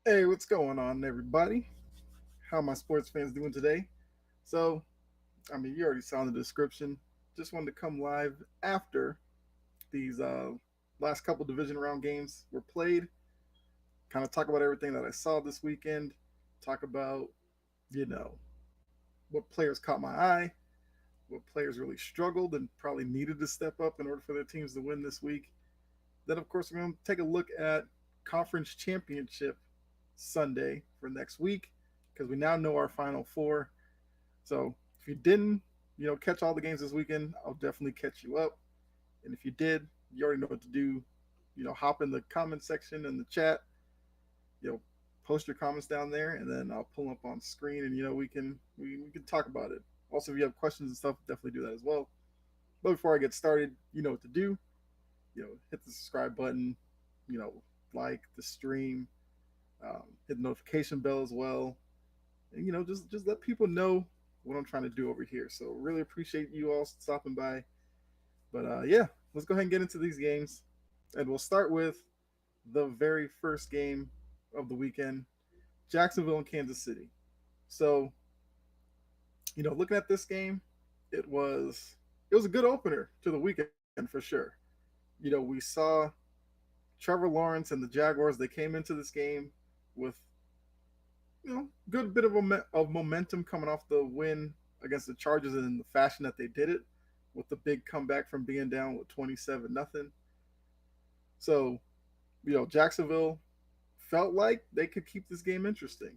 Hey, what's going on, everybody? How my sports fans doing today? So, you already saw in the description. Just wanted to come live after these last couple division round games were played. Kind of talk about everything that I saw this weekend. Talk about, you know, what players caught my eye, what players really struggled and probably needed to step up in order for their teams to win this week. Then, of course, we're going to take a look at conference championship Sunday for next week because we now know our final four. So if you didn't, catch all the games this weekend, I'll definitely catch you up. And if you did, you already know what to do. Hop in the comment section in the chat. You know, post your comments down there, and then I'll pull them up on screen, and we can talk about it. Also, if you have questions and stuff, definitely do that as well. But before I get started, you know what to do. Hit the subscribe button. You know, like the stream, hit the notification bell as well, and just let people know what I'm trying to do over here. So really appreciate you all stopping by. But yeah, let's go ahead and get into these games, and we'll start with the very first game of the weekend: Jacksonville and Kansas City. So looking at this game, it was it was a good opener to the weekend for sure. We saw Trevor Lawrence and the Jaguars. They came into this game with good bit of momentum coming off the win against the Chargers in the fashion that they did it, with the big comeback from being down with 27-0. So, Jacksonville felt like they could keep this game interesting,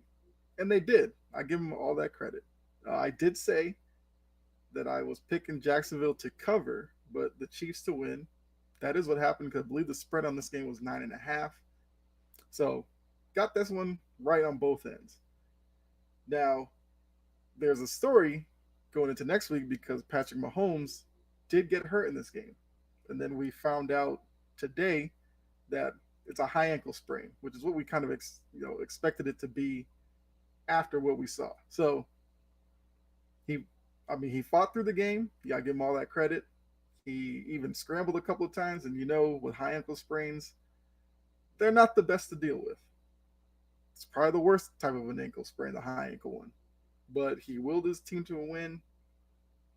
and they did. I give them all that credit. I did say that I was picking Jacksonville to cover, but the Chiefs to win. That is what happened because I believe the spread on this game was 9.5. So, got this one right on both ends. Now, there's a story going into next week because Patrick Mahomes did get hurt in this game. And then we found out today that it's a high ankle sprain, which is what we kind of expected it to be after what we saw. So he, he fought through the game. You gotta give him all that credit. He even scrambled a couple of times, and with high ankle sprains, they're not the best to deal with. It's probably the worst type of an ankle sprain, the high ankle one. But he willed his team to a win.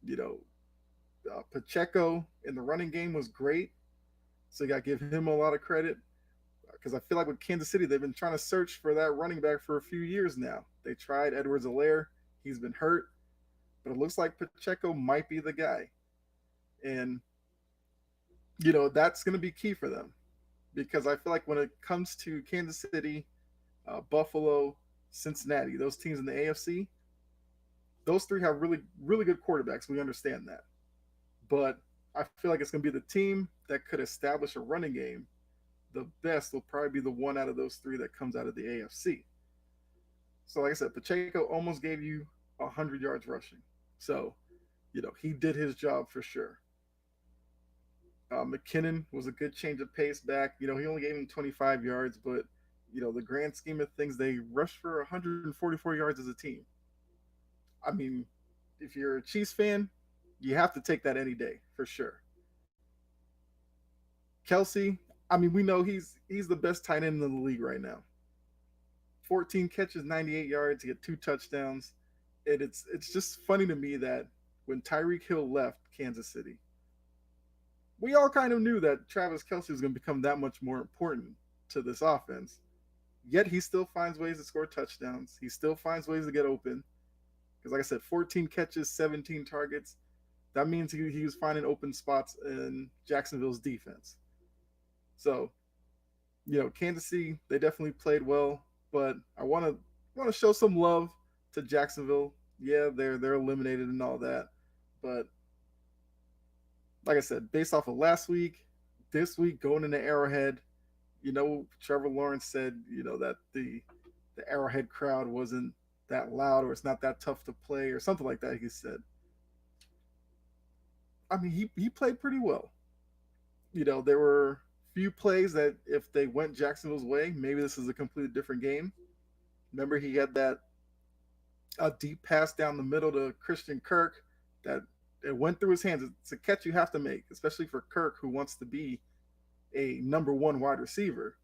You know, Pacheco in the running game was great, so you got to give him a lot of credit because I feel like with Kansas City they've been trying to search for that running back for a few years now. They tried Edwards-Helaire, he's been hurt, but it looks like Pacheco might be the guy, and that's going to be key for them because I feel like when it comes to Kansas City, Buffalo, Cincinnati, those teams in the AFC, those three have really really good quarterbacks. We understand that, but I feel like it's going to be the team that could establish a running game. The best will probably be the one out of those three that comes out of the AFC. So, like I said, Pacheco almost gave you 100 yards rushing. So, he did his job for sure. McKinnon was a good change of pace back. He only gave him 25 yards, but the grand scheme of things, they rushed for 144 yards as a team. I mean, if you're a Chiefs fan, you have to take that any day for sure. Kelsey, we know he's the best tight end in the league right now. 14 catches, 98 yards, he had 2 touchdowns. And it's just funny to me that when Tyreek Hill left Kansas City, we all kind of knew that Travis Kelsey was going to become that much more important to this offense. Yet he still finds ways to score touchdowns. He still finds ways to get open. Because, like I said, 14 catches, 17 targets. That means he was finding open spots in Jacksonville's defense. So, Kansas City, they definitely played well, but I want to show some love to Jacksonville. Yeah, they're eliminated and all that, but like I said, based off of last week, this week going into Arrowhead, Trevor Lawrence said, that the Arrowhead crowd wasn't that loud or it's not that tough to play or something like that. He said. He played pretty well. There were few plays that if they went Jacksonville's way, maybe this is a completely different game. Remember, he had that a deep pass down the middle to Christian Kirk that it went through his hands. It's a catch you have to make, especially for Kirk, who wants to be a number one wide receiver.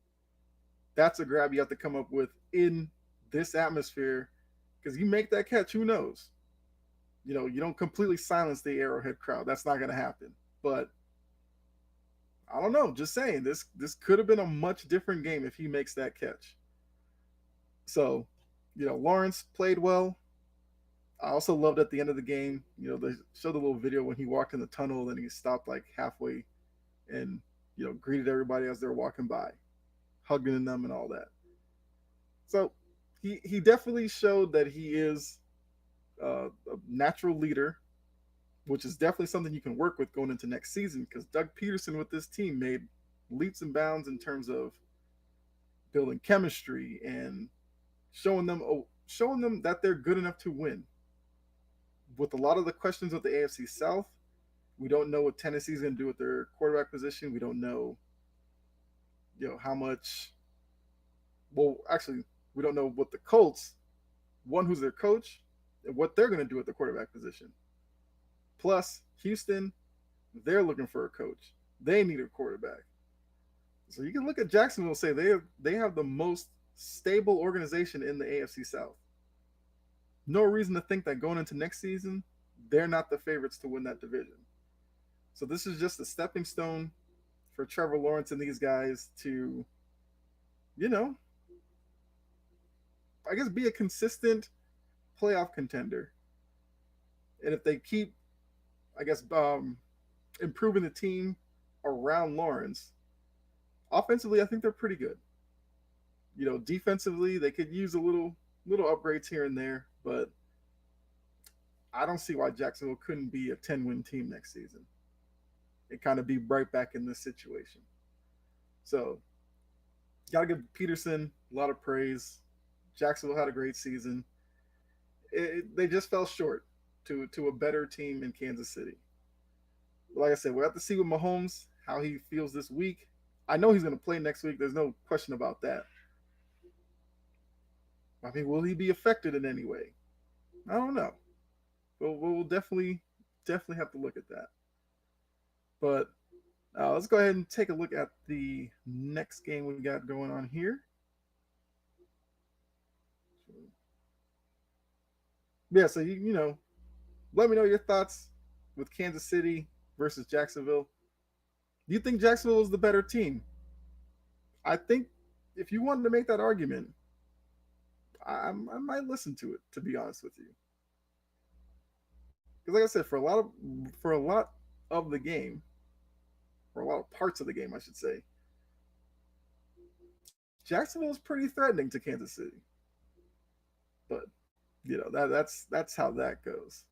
That's a grab you have to come up with in this atmosphere because you make that catch, who knows? You don't completely silence the Arrowhead crowd. That's not going to happen. But I don't know. Just saying, this could have been a much different game if he makes that catch. So, Lawrence played well. I also loved at the end of the game, they showed a little video when he walked in the tunnel and he stopped like halfway and, greeted everybody as they're walking by, hugging them and all that. So he definitely showed that he is a natural leader, which is definitely something you can work with going into next season because Doug Peterson with this team made leaps and bounds in terms of building chemistry and showing them that they're good enough to win. With a lot of the questions with the AFC South, we don't know what Tennessee's going to do with their quarterback position. We don't know, how much. Well, actually, we don't know what the Colts, one who's their coach, and what they're going to do at the quarterback position. Plus, Houston, they're looking for a coach. They need a quarterback. So you can look at Jacksonville and say they have the most stable organization in the AFC South. No reason to think that going into next season, they're not the favorites to win that division. So this is just a stepping stone for Trevor Lawrence and these guys to, you know, I guess be a consistent playoff contender. And if they keep, I guess, improving the team around Lawrence, offensively, I think they're pretty good. Defensively, they could use a little upgrades here and there, but I don't see why Jacksonville couldn't be a 10-win team next season and kind of be right back in this situation. So, got to give Peterson a lot of praise. Jacksonville had a great season. They just fell short to a better team in Kansas City. Like I said, we'll have to see with Mahomes how he feels this week. I know he's going to play next week. There's no question about that. I mean, will he be affected in any way? I don't know. But we'll definitely have to look at that. But let's go ahead and take a look at the next game we got going on here. Yeah, so let me know your thoughts with Kansas City versus Jacksonville. Do you think Jacksonville is the better team? I think if you wanted to make that argument, I might listen to it, to be honest with you. Because like I said, for a lot of the game, for a lot of parts of the game, I should say, Jacksonville is pretty threatening to Kansas City. But that's how that goes.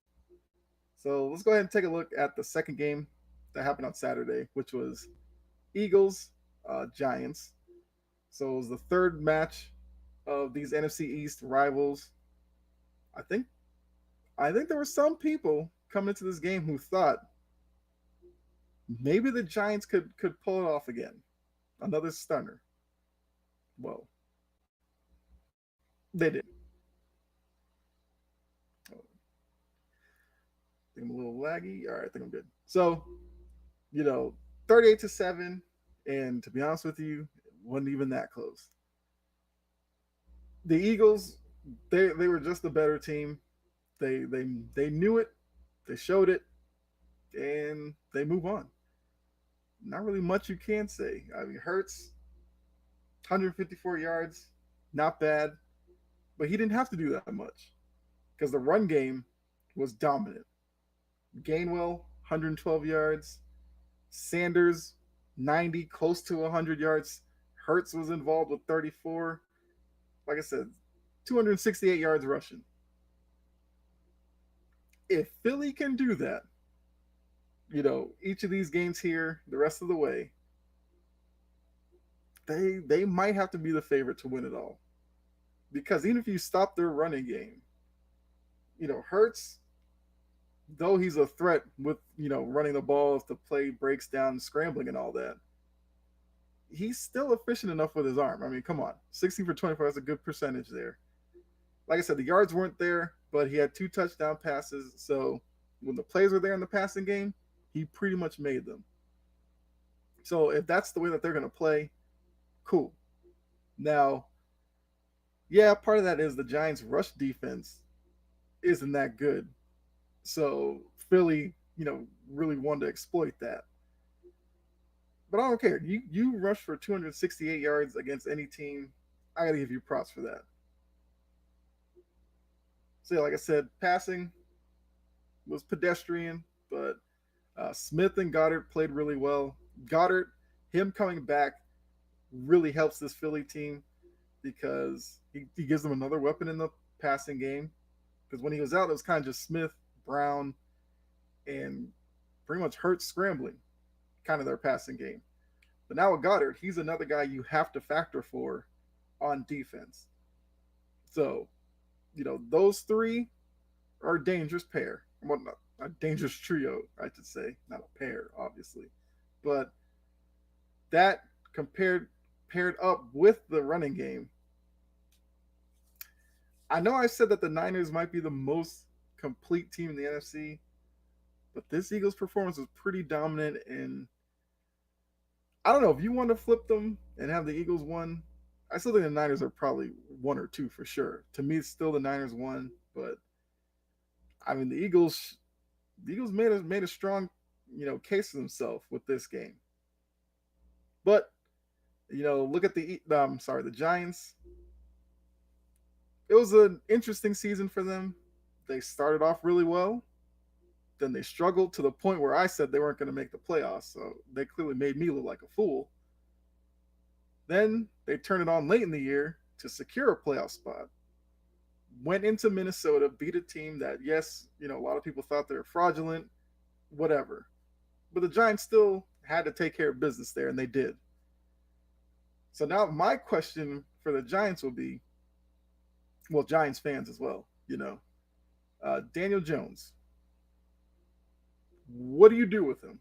So let's go ahead and take a look at the second game that happened on Saturday, which was Eagles Giants. So it was the third match of these NFC East rivals. I think there were some people coming into this game who thought maybe the Giants could pull it off again. Another stunner. Well, they did. I think I'm a little laggy. All right, I think I'm good. So, 38-7, and to be honest with you, it wasn't even that close. The Eagles, they were just a better team. They knew it, they showed it, and they move on. Not really much you can say. I mean, Hurts, 154 yards, not bad, but he didn't have to do that much because the run game was dominant. Gainwell, 112 yards. Sanders, 90, close to 100 yards. Hurts was involved with 34. Like I said, 268 yards rushing. If Philly can do that, each of these games here, the rest of the way, they might have to be the favorite to win it all. Because even if you stop their running game, Hurts, though he's a threat with, running the ball if the play breaks down, scrambling and all that, he's still efficient enough with his arm. I mean, come on. 16 for 24, that's a good percentage there. Like I said, the yards weren't there, but he had 2 touchdown passes. So when the plays were there in the passing game, he pretty much made them. So if that's the way that they're going to play, cool. Now, yeah, part of that is the Giants' rush defense isn't that good. So Philly, really wanted to exploit that. But I don't care. You rush for 268 yards against any team. I gotta give you props for that. So yeah, like I said, passing was pedestrian, but Smith and Goddard played really well. Goddard, him coming back really helps this Philly team because he gives them another weapon in the passing game. Because when he was out, it was kind of just Smith, Brown, and pretty much Hurts scrambling, kind of their passing game. But now with Goddard, he's another guy you have to factor for on defense. So, those three are a dangerous pair. Well, not a dangerous trio, I should say. Not a pair, obviously. But that paired up with the running game, I know I said that the Niners might be the most complete team in the NFC, but this Eagles performance was pretty dominant. And I don't know if you want to flip them and have the Eagles win. I still think the Niners are probably one or two for sure. To me, it's still the Niners won, but I mean the Eagles made a strong case for themselves with this game. But look at the Giants. It was an interesting season for them. They started off really well, then they struggled to the point where I said they weren't going to make the playoffs. So they clearly made me look like a fool. Then they turned it on late in the year to secure a playoff spot. Went into Minnesota, beat a team that, yes, a lot of people thought they were fraudulent, whatever. But the Giants still had to take care of business there, and they did. So now my question for the Giants will be, well, Giants fans as well, Daniel Jones. What do you do with him?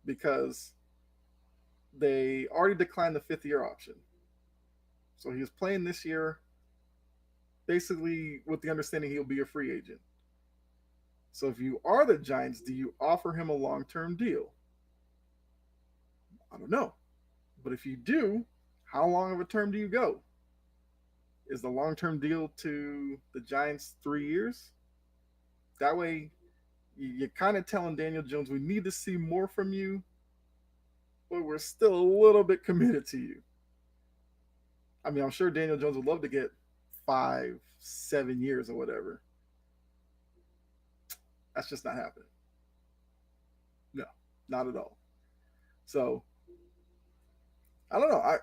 Because they already declined the fifth-year option. So he was playing this year basically with the understanding he'll be a free agent. So if you are the Giants, do you offer him a long-term deal? I don't know. But if you do, how long of a term do you go? Is the long-term deal to the Giants 3 years? That way, you're kind of telling Daniel Jones, we need to see more from you, but we're still a little bit committed to you. I mean, I'm sure Daniel Jones would love to get 5, 7 years or whatever. That's just not happening. No, not at all. So I don't know.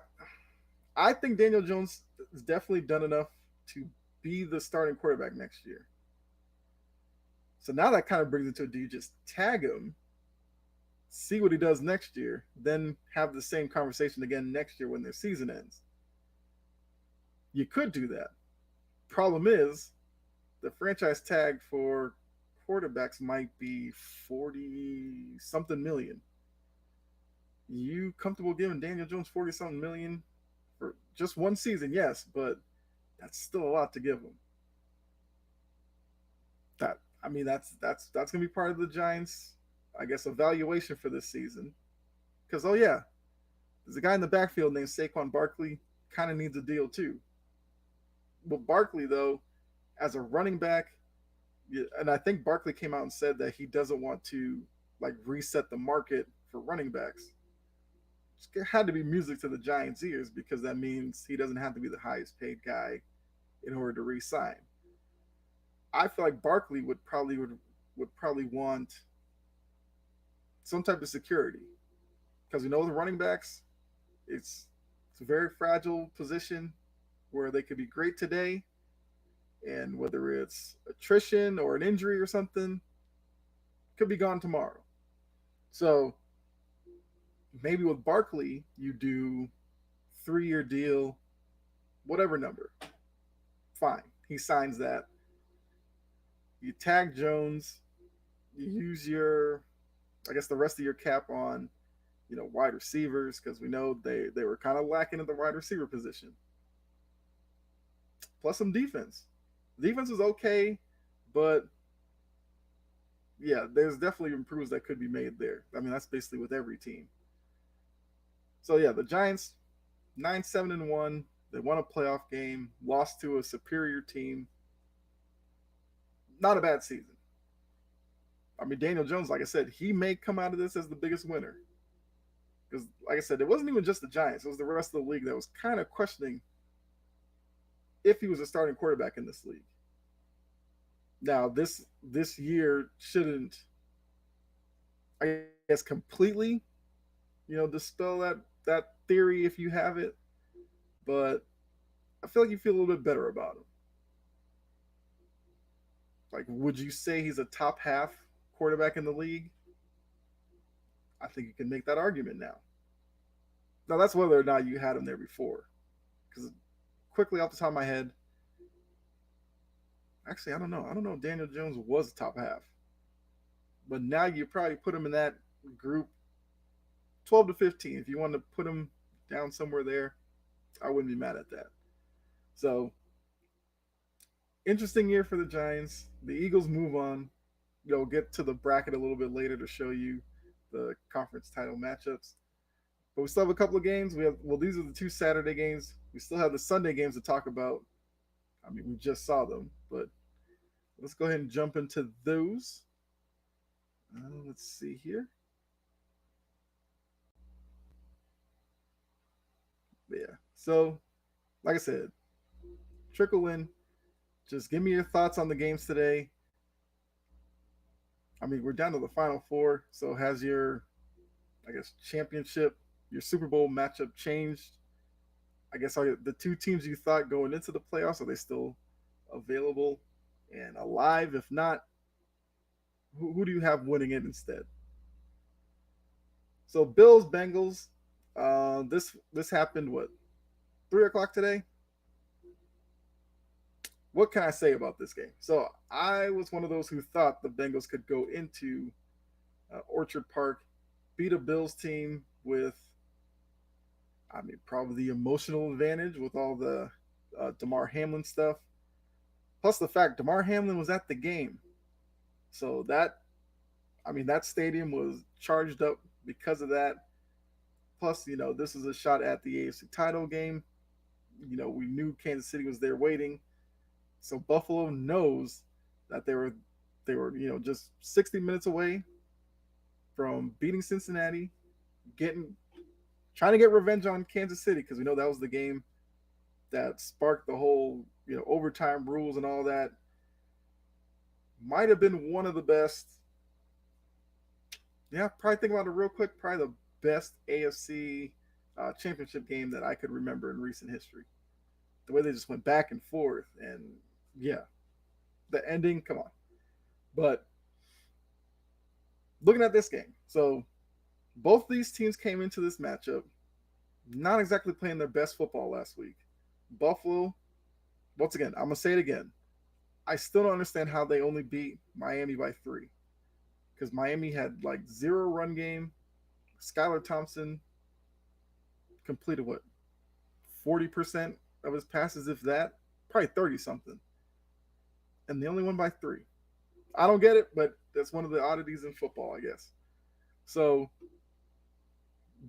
I think Daniel Jones has definitely done enough to be the starting quarterback next year. So now that kind of brings it to, do you just tag him, see what he does next year, then have the same conversation again next year when their season ends? You could do that. Problem is, the franchise tag for quarterbacks might be 40 something million. You comfortable giving Daniel Jones 40 something million for just one season? Yes, but that's still a lot to give him. That's gonna be part of the Giants, I guess, evaluation for this season. Because oh yeah, there's a guy in the backfield named Saquon Barkley, kind of needs a deal too. But Barkley though, as a running back, yeah, and I think Barkley came out and said that he doesn't want to like reset the market for running backs. It had to be music to the Giants' ears because that means he doesn't have to be the highest paid guy in order to re-sign. I feel like Barkley would probably want some type of security because we know the running backs, it's a very fragile position where they could be great today, and whether it's attrition or an injury or something, could be gone tomorrow. So maybe with Barkley, you do 3-year deal, whatever number. Fine. He signs that. You tag Jones, you use I guess the rest of your cap on, wide receivers, because we know they were kind of lacking at the wide receiver position. Plus some defense. Defense is okay, but yeah, there's definitely improves that could be made there. I mean, that's basically with every team. So yeah, the Giants, 9-7-1. They won a playoff game, lost to a superior team. Not a bad season. I mean, Daniel Jones, like I said, he may come out of this as the biggest winner. Because, like I said, it wasn't even just the Giants; it was the rest of the league that was kind of questioning if he was a starting quarterback in this league. Now, this year shouldn't, I guess, completely, dispel that theory if you have it. But I feel like you feel a little bit better about him. Like, would you say he's a top half quarterback in the league? I think you can make that argument now. Now, that's whether or not you had him there before. Because quickly off the top of my head, actually, I don't know. I don't know if Daniel Jones was top half. But now you probably put him in that group 12 to 15. If you want to put him down somewhere there, I wouldn't be mad at that. So, interesting year for the Giants. The Eagles move on. Get to the bracket a little bit later to show you the conference title matchups. But we still have a couple of games. These are the two Saturday games. We still have the Sunday games to talk about. I mean, we just saw them, but let's go ahead and jump into those. Let's see here. Yeah. So, like I said, trickle in. Just give me your thoughts on the games today. I mean, we're down to the final four. So, has your, I guess, championship, your Super Bowl matchup changed? I guess are the two teams you thought going into the playoffs, are they still available and alive? If not, who do you have winning it instead? So Bills Bengals. This happened what 3 o'clock today. What can I say about this game? So I was one of those who thought the Bengals could go into Orchard Park, beat a Bills team with, I mean, probably the emotional advantage with all the Damar Hamlin stuff. Plus the fact Damar Hamlin was at the game, so that stadium was charged up because of that. Plus, this is a shot at the AFC title game. We knew Kansas City was there waiting, so Buffalo knows that they were just 60 minutes away from beating Cincinnati, getting trying to get revenge on Kansas City because we know that was the game that sparked the whole overtime rules and all that. Might have been one of the best. Yeah, probably think about it real quick. Probably the best AFC championship game that I could remember in recent history. The way they just went back and forth, and yeah, the ending. Come on, but looking at this game, so both these teams came into this matchup not exactly playing their best football last week. Buffalo, once again, I'm gonna say it again. I still don't understand how they only beat Miami by 3. Because Miami had like zero run game. Skylar Thompson completed what 40% of his passes, if that, probably 30 something, and they only won by 3. I don't get it, but that's one of the oddities in football, I guess. So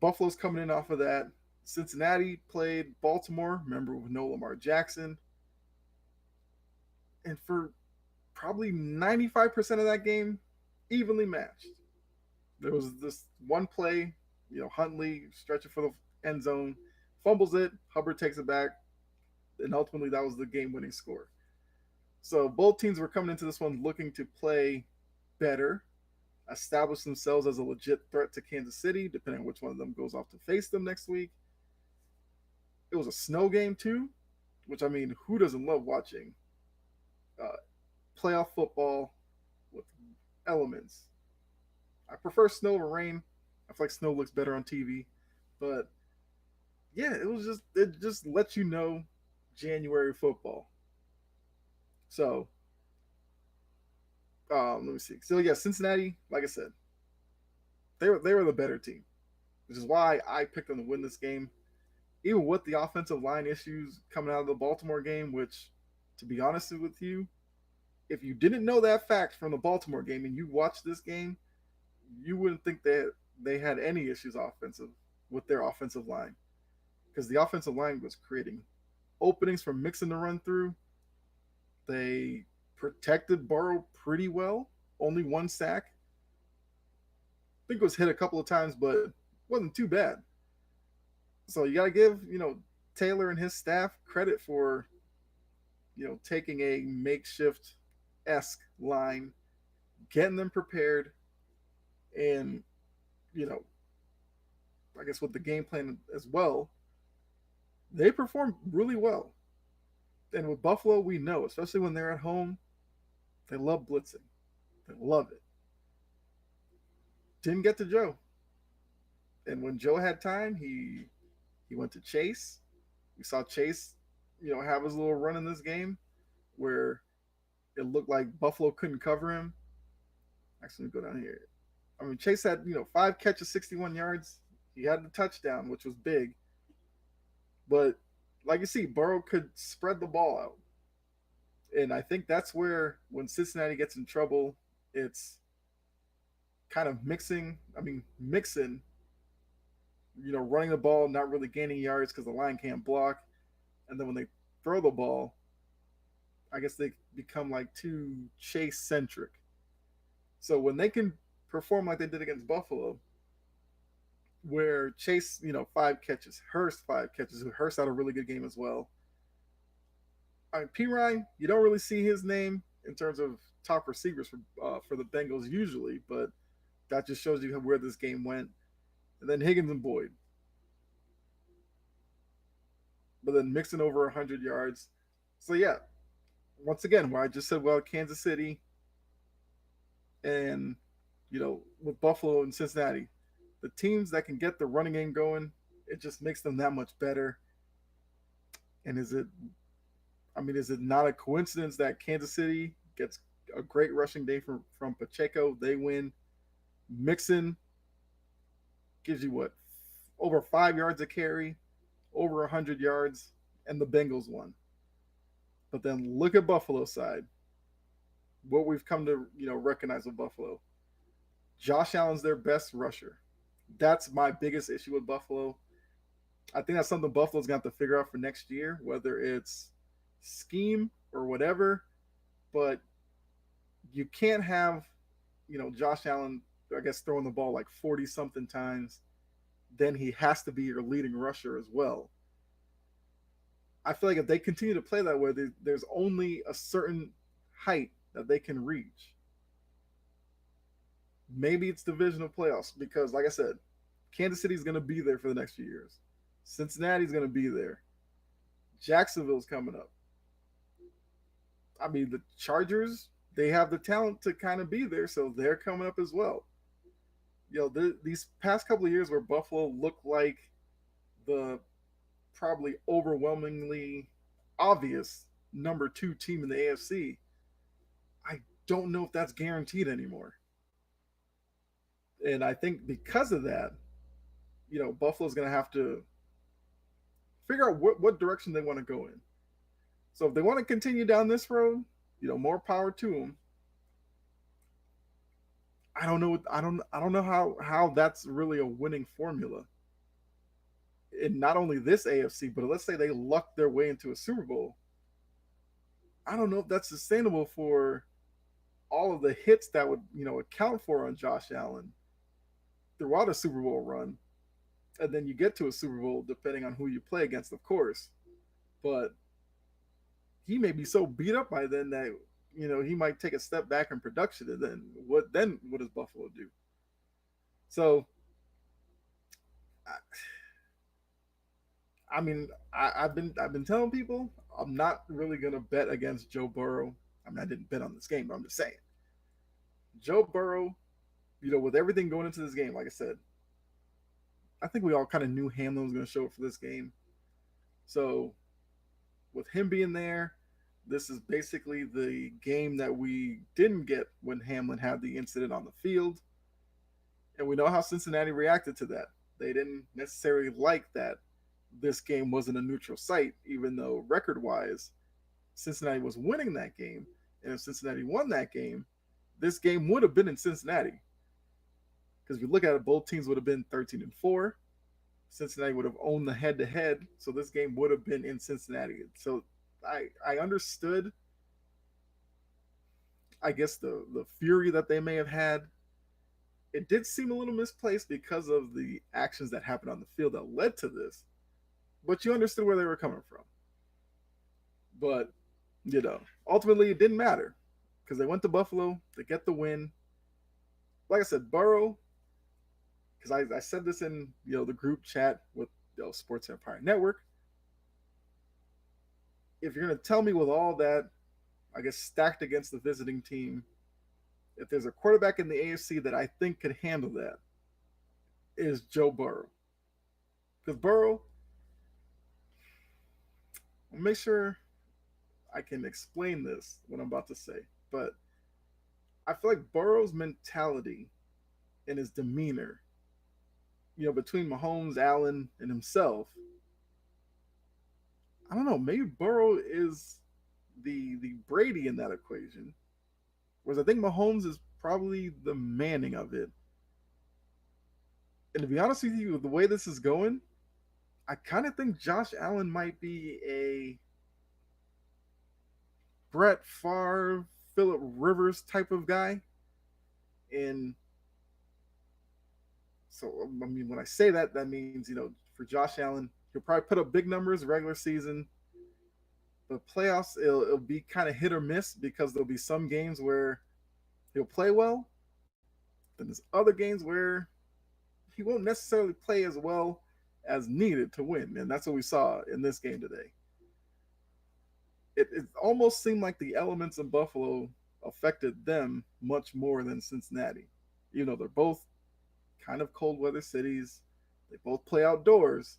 Buffalo's coming in off of that. Cincinnati played Baltimore, remember, with no Lamar Jackson, and for probably 95% of that game, evenly matched. There was this one play, Huntley stretching for the end zone, fumbles it, Hubbard takes it back, and ultimately that was the game-winning score. So both teams were coming into this one looking to play better, establish themselves as a legit threat to Kansas City, depending on which one of them goes off to face them next week. It was a snow game too, which, I mean, who doesn't love watching uh, playoff football with elements? I prefer snow or rain. I feel like snow looks better on TV, but yeah, it just lets you know January football. So let me see. So yeah, Cincinnati, like I said, they were the better team, which is why I picked them to win this game. Even with the offensive line issues coming out of the Baltimore game, which, to be honest with you, if you didn't know that fact from the Baltimore game and you watched this game, you wouldn't think that they had any issues offensive with their offensive line. because the offensive line was creating openings for Mixon to run through. They protected Burrow pretty well. Only one sack. I think it was hit a couple of times, but wasn't too bad. So you got to give Taylor and his staff credit for taking a makeshift esque line, getting them prepared, and you know I guess with the game plan as well, they performed really well. And with Buffalo, we know, especially when they're at home, they love blitzing. They love it. Didn't get to Joe, and when Joe had time, he went to Chase. We saw Chase, have his little run in this game where it looked like Buffalo couldn't cover him. Actually, go down here. I mean, Chase had 5 catches, 61 yards. He had the touchdown, which was big. But like you see, Burrow could spread the ball out, and I think that's where when Cincinnati gets in trouble, it's kind of mixing, running the ball, not really gaining yards because the line can't block, and then when they throw the ball, I guess they become like too Chase centric. So when they can perform like they did against Buffalo, where Chase, 5 catches, Hurst 5 catches, Hurst had a really good game as well. I mean, P. Ryan, you don't really see his name in terms of top receivers for the Bengals usually, but that just shows you where this game went. And then Higgins and Boyd, but then mixing over 100 yards. So yeah, once again, where I just said, well, Kansas City and with Buffalo and Cincinnati, the teams that can get the running game going, it just makes them that much better. And is it not a coincidence that Kansas City gets a great rushing day from Pacheco? They win. Mixon gives you what, over 5 yards a carry, over 100 yards, and the Bengals won. But then look at Buffalo's side. What we've come to recognize with Buffalo. Josh Allen's their best rusher. That's my biggest issue with Buffalo. I think that's something Buffalo's going to have to figure out for next year, whether it's scheme or whatever. But you can't have, Josh Allen, I guess, throwing the ball like 40 something times. Then he has to be your leading rusher as well. I feel like if they continue to play that way, there's only a certain height that they can reach. Maybe it's divisional playoffs because, like I said, Kansas City's going to be there for the next few years. Cincinnati's going to be there. Jacksonville's coming up. I mean, the Chargers, they have the talent to kind of be there, so they're coming up as well. These past couple of years where Buffalo looked like the probably overwhelmingly obvious number 2 team in the AFC, I don't know if that's guaranteed anymore. And I think because of that, Buffalo's going to have to figure out what direction they want to go in. So if they want to continue down this road, more power to them. I don't know. I don't know how that's really a winning formula. In not only this AFC, but let's say they luck their way into a Super Bowl. I don't know if that's sustainable for all of the hits that would account for on Josh Allen throughout a Super Bowl run, and then you get to a Super Bowl depending on who you play against, of course. But he may be so beat up by then that he might take a step back in production, and then what does Buffalo do? So, I've been telling people I'm not really gonna bet against Joe Burrow. I mean, I didn't bet on this game, but I'm just saying, Joe Burrow, with everything going into this game, like I said, I think we all kind of knew Hamlin was going to show up for this game. So, with him being there, this is basically the game that we didn't get when Hamlin had the incident on the field. And we know how Cincinnati reacted to that. They didn't necessarily like that this game wasn't a neutral site, even though record-wise, Cincinnati was winning that game. And if Cincinnati won that game, this game would have been in Cincinnati. Because if you look at it, both teams would have been 13-4. Cincinnati would have owned the head to head, so this game would have been in Cincinnati. So I understood, I guess, the fury that they may have had. It did seem a little misplaced because of the actions that happened on the field that led to this, but you understood where they were coming from. But ultimately it didn't matter because they went to Buffalo to get the win. Like I said, Burrow, because I said this in the group chat with Sports Empire Network. If you're gonna tell me with all that, I guess stacked against the visiting team, if there's a quarterback in the AFC that I think could handle that, is Joe Burrow. Because Burrow, I'll make sure I can explain this what I'm about to say, but I feel like Burrow's mentality and his demeanor, between Mahomes, Allen, and himself, I don't know. Maybe Burrow is the Brady in that equation, whereas I think Mahomes is probably the Manning of it. And to be honest with you, the way this is going, I kind of think Josh Allen might be a Brett Favre, Philip Rivers type of guy. And so, I mean, when I say that, that means, for Josh Allen, he'll probably put up big numbers regular season, but playoffs, it'll be kind of hit or miss because there'll be some games where he'll play well. Then there's other games where he won't necessarily play as well as needed to win. And that's what we saw in this game today. It almost seemed like the elements in Buffalo affected them much more than Cincinnati. They're both kind of cold weather cities. They both play outdoors.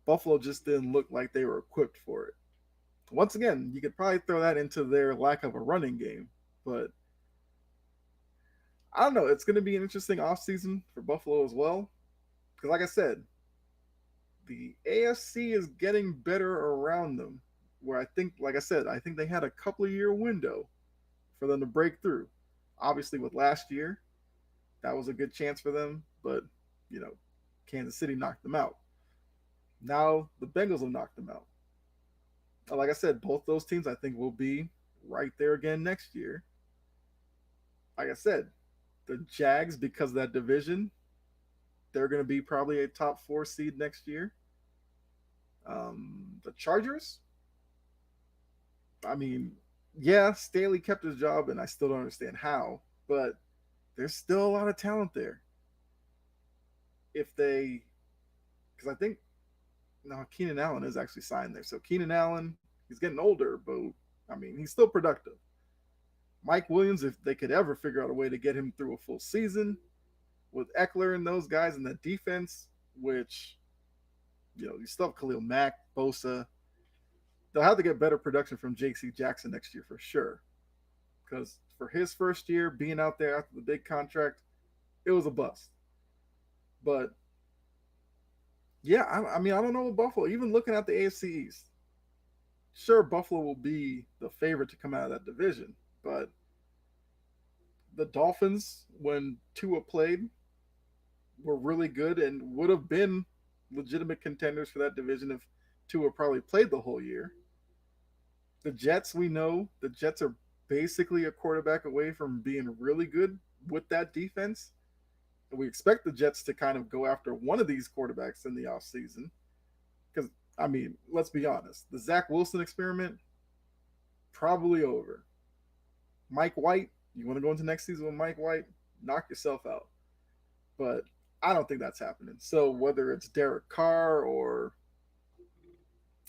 Buffalo just didn't look like they were equipped for it. Once again, you could probably throw that into their lack of a running game, but I don't know. It's going to be an interesting offseason for Buffalo as well. Because, like I said, the AFC is getting better around them. Where I think, like I said, I think they had a couple of year window for them to break through. Obviously, with last year, that was a good chance for them, but, you know, Kansas City knocked them out. Now the Bengals will knock them out. Like I said, both those teams I think will be right there again next year. Like I said, the Jags, because of that division, they're going to be probably a top 4 seed next year. The Chargers, I mean, yeah, Staley kept his job, and I still don't understand how, but there's still a lot of talent there. If they, because I think, no, Keenan Allen is actually signed there. So Keenan Allen, he's getting older, but I mean, he's still productive. Mike Williams, if they could ever figure out a way to get him through a full season with Eckler and those guys in that defense, which, you still have Khalil Mack, Bosa. They'll have to get better production from J.C. Jackson next year for sure. Because for his first year being out there after the big contract, it was a bust. But yeah, I mean, I don't know with Buffalo. Even looking at the AFC East, sure, Buffalo will be the favorite to come out of that division. But the Dolphins, when Tua played, were really good and would have been legitimate contenders for that division if Tua probably played the whole year. The Jets, we know the Jets are basically a quarterback away from being really good with that defense. And we expect the Jets to kind of go after one of these quarterbacks in the offseason. Because, I mean, let's be honest, the Zach Wilson experiment, probably over. Mike White, you want to go into next season with Mike White? Knock yourself out. But I don't think that's happening. So whether it's Derek Carr or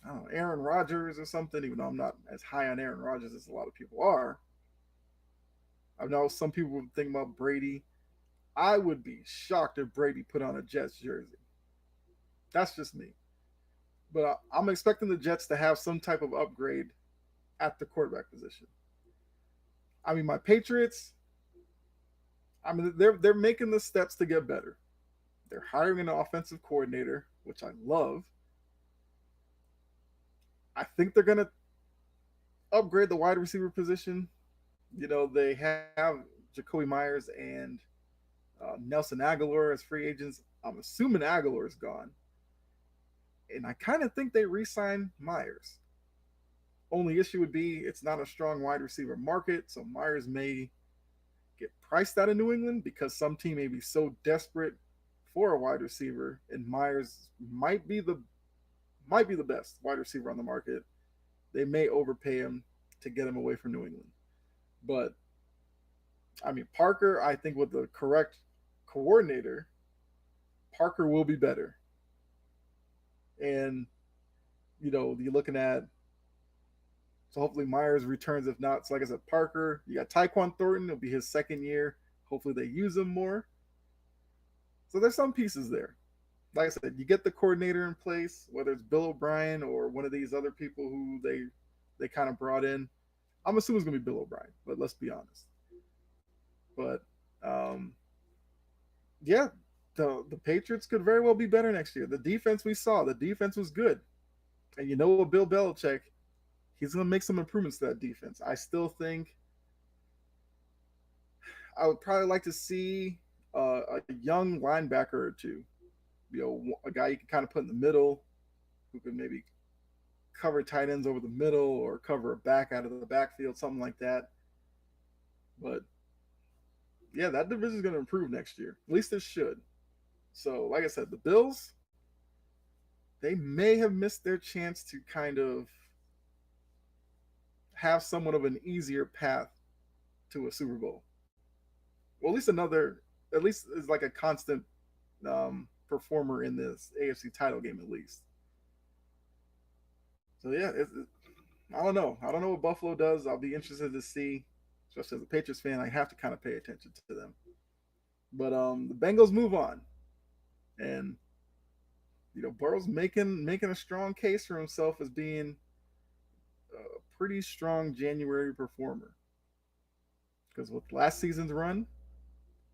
I don't know, Aaron Rodgers or something, even though I'm not as high on Aaron Rodgers as a lot of people are. I know some people would think about Brady. I would be shocked if Brady put on a Jets jersey. That's just me. But I'm expecting the Jets to have some type of upgrade at the quarterback position. I mean, my Patriots, I mean, they're making the steps to get better. They're hiring an offensive coordinator, which I love. I think they're going to upgrade the wide receiver position. They have Jacoby Myers and Nelson Aguilar as free agents. I'm assuming Aguilar's gone, and I kind of think they re-sign Myers. Only issue would be it's not a strong wide receiver market, so Myers may get priced out of New England because some team may be so desperate for a wide receiver, and Myers might be the best wide receiver on the market. They may overpay him to get him away from New England. But I mean, Parker, I think with the correct coordinator, Parker will be better. And you're looking at, so hopefully Myers returns. If not, so like I said, Parker, you got Tyquan Thornton, it'll be his second year. Hopefully they use him more. So there's some pieces there. Like I said, you get the coordinator in place, whether it's Bill O'Brien or one of these other people who they kind of brought in. I'm assuming it's gonna be Bill O'Brien, but let's be honest. But um, yeah, the Patriots could very well be better next year. The defense we saw, the defense was good, and with Bill Belichick, he's gonna make some improvements to that defense. I still think I would probably like to see a young linebacker or two. A guy you can kind of put in the middle who could maybe cover tight ends over the middle or cover a back out of the backfield, something like that. But yeah, that division is going to improve next year. At least it should. So, like I said, the Bills, they may have missed their chance to kind of have somewhat of an easier path to a Super Bowl. Well, at least is like a constant performer in this AFC title game, at least. So yeah, I don't know. I don't know what Buffalo does. I'll be interested to see. Especially as a Patriots fan, I have to kind of pay attention to them. But the Bengals move on, and Burrow's making a strong case for himself as being a pretty strong January performer. Because with last season's run,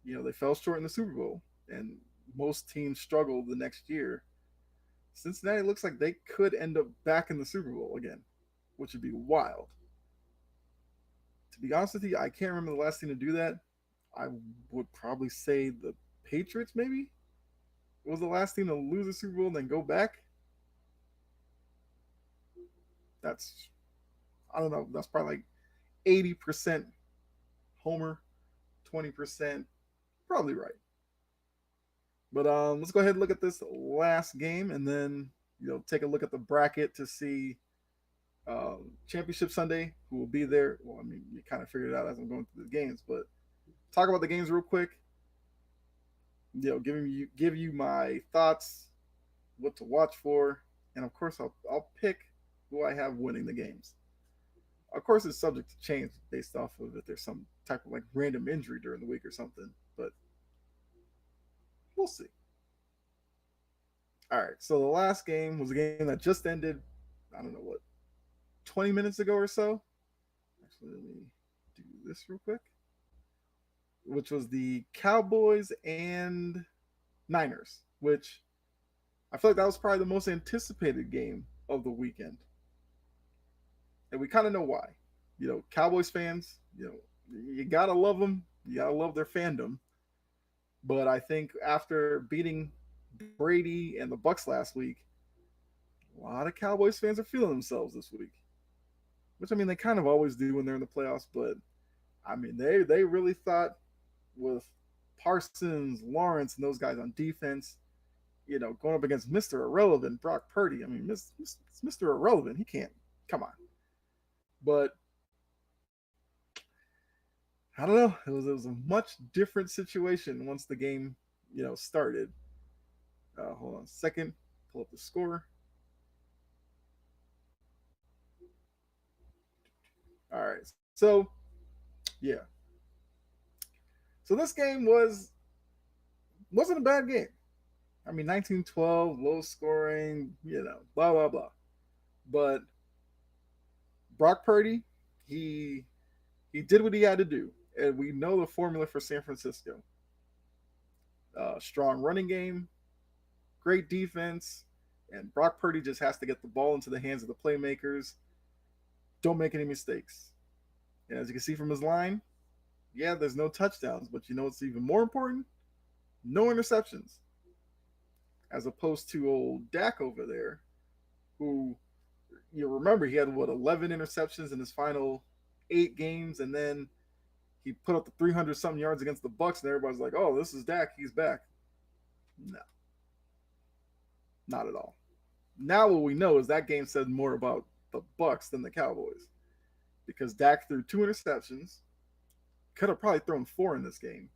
they fell short in the Super Bowl, and most teams struggled the next year. Cincinnati looks like they could end up back in the Super Bowl again, which would be wild. To be honest with you, I can't remember the last team to do that. I would probably say the Patriots maybe was the last team to lose a Super Bowl and then go back. That's, I don't know, that's probably like 80% Homer, 20% probably right. But let's go ahead and look at this last game, and then take a look at the bracket to see Championship Sunday who will be there. Well, I mean, you kind of figured it out as I'm going through the games, but talk about the games real quick. Give you my thoughts, what to watch for, and of course I'll pick who I have winning the games. Of course, it's subject to change based off of if there's some type of like random injury during the week or something, but we'll see. All right, so the last game was a game that just ended. I don't know what, 20 minutes ago or so. Actually, let me do this real quick. Which was the Cowboys and Niners, which I feel like that was probably the most anticipated game of the weekend. And we kind of know why. Cowboys fans, you gotta love them. You gotta love their fandom. But I think after beating Brady and the Bucks last week, a lot of Cowboys fans are feeling themselves this week. Which I mean, they kind of always do when they're in the playoffs. But I mean, they really thought with Parsons, Lawrence, and those guys on defense, going up against Mr. Irrelevant, Brock Purdy. I mean, Mr. Irrelevant. He can't. Come on. But I don't know. It was a much different situation once the game, started. Hold on a second. Pull up the score. All right. So, yeah. So this game wasn't a bad game. I mean, 19-12, low scoring, blah blah blah. But Brock Purdy, he did what he had to do, and we know the formula for San Francisco. Strong running game, great defense, and Brock Purdy just has to get the ball into the hands of the playmakers. Don't make any mistakes. And as you can see from his line, yeah, there's no touchdowns, but what's even more important? No interceptions. as opposed to old Dak over there, who you remember he had what 11 interceptions in his final 8 games, and then he put up the 300 something yards against the Bucks, and everybody's like, "Oh, this is Dak, he's back." No, not at all. Now what we know is that game said more about the Bucks than the Cowboys because Dak threw 2 interceptions, could have probably thrown 4 in this game.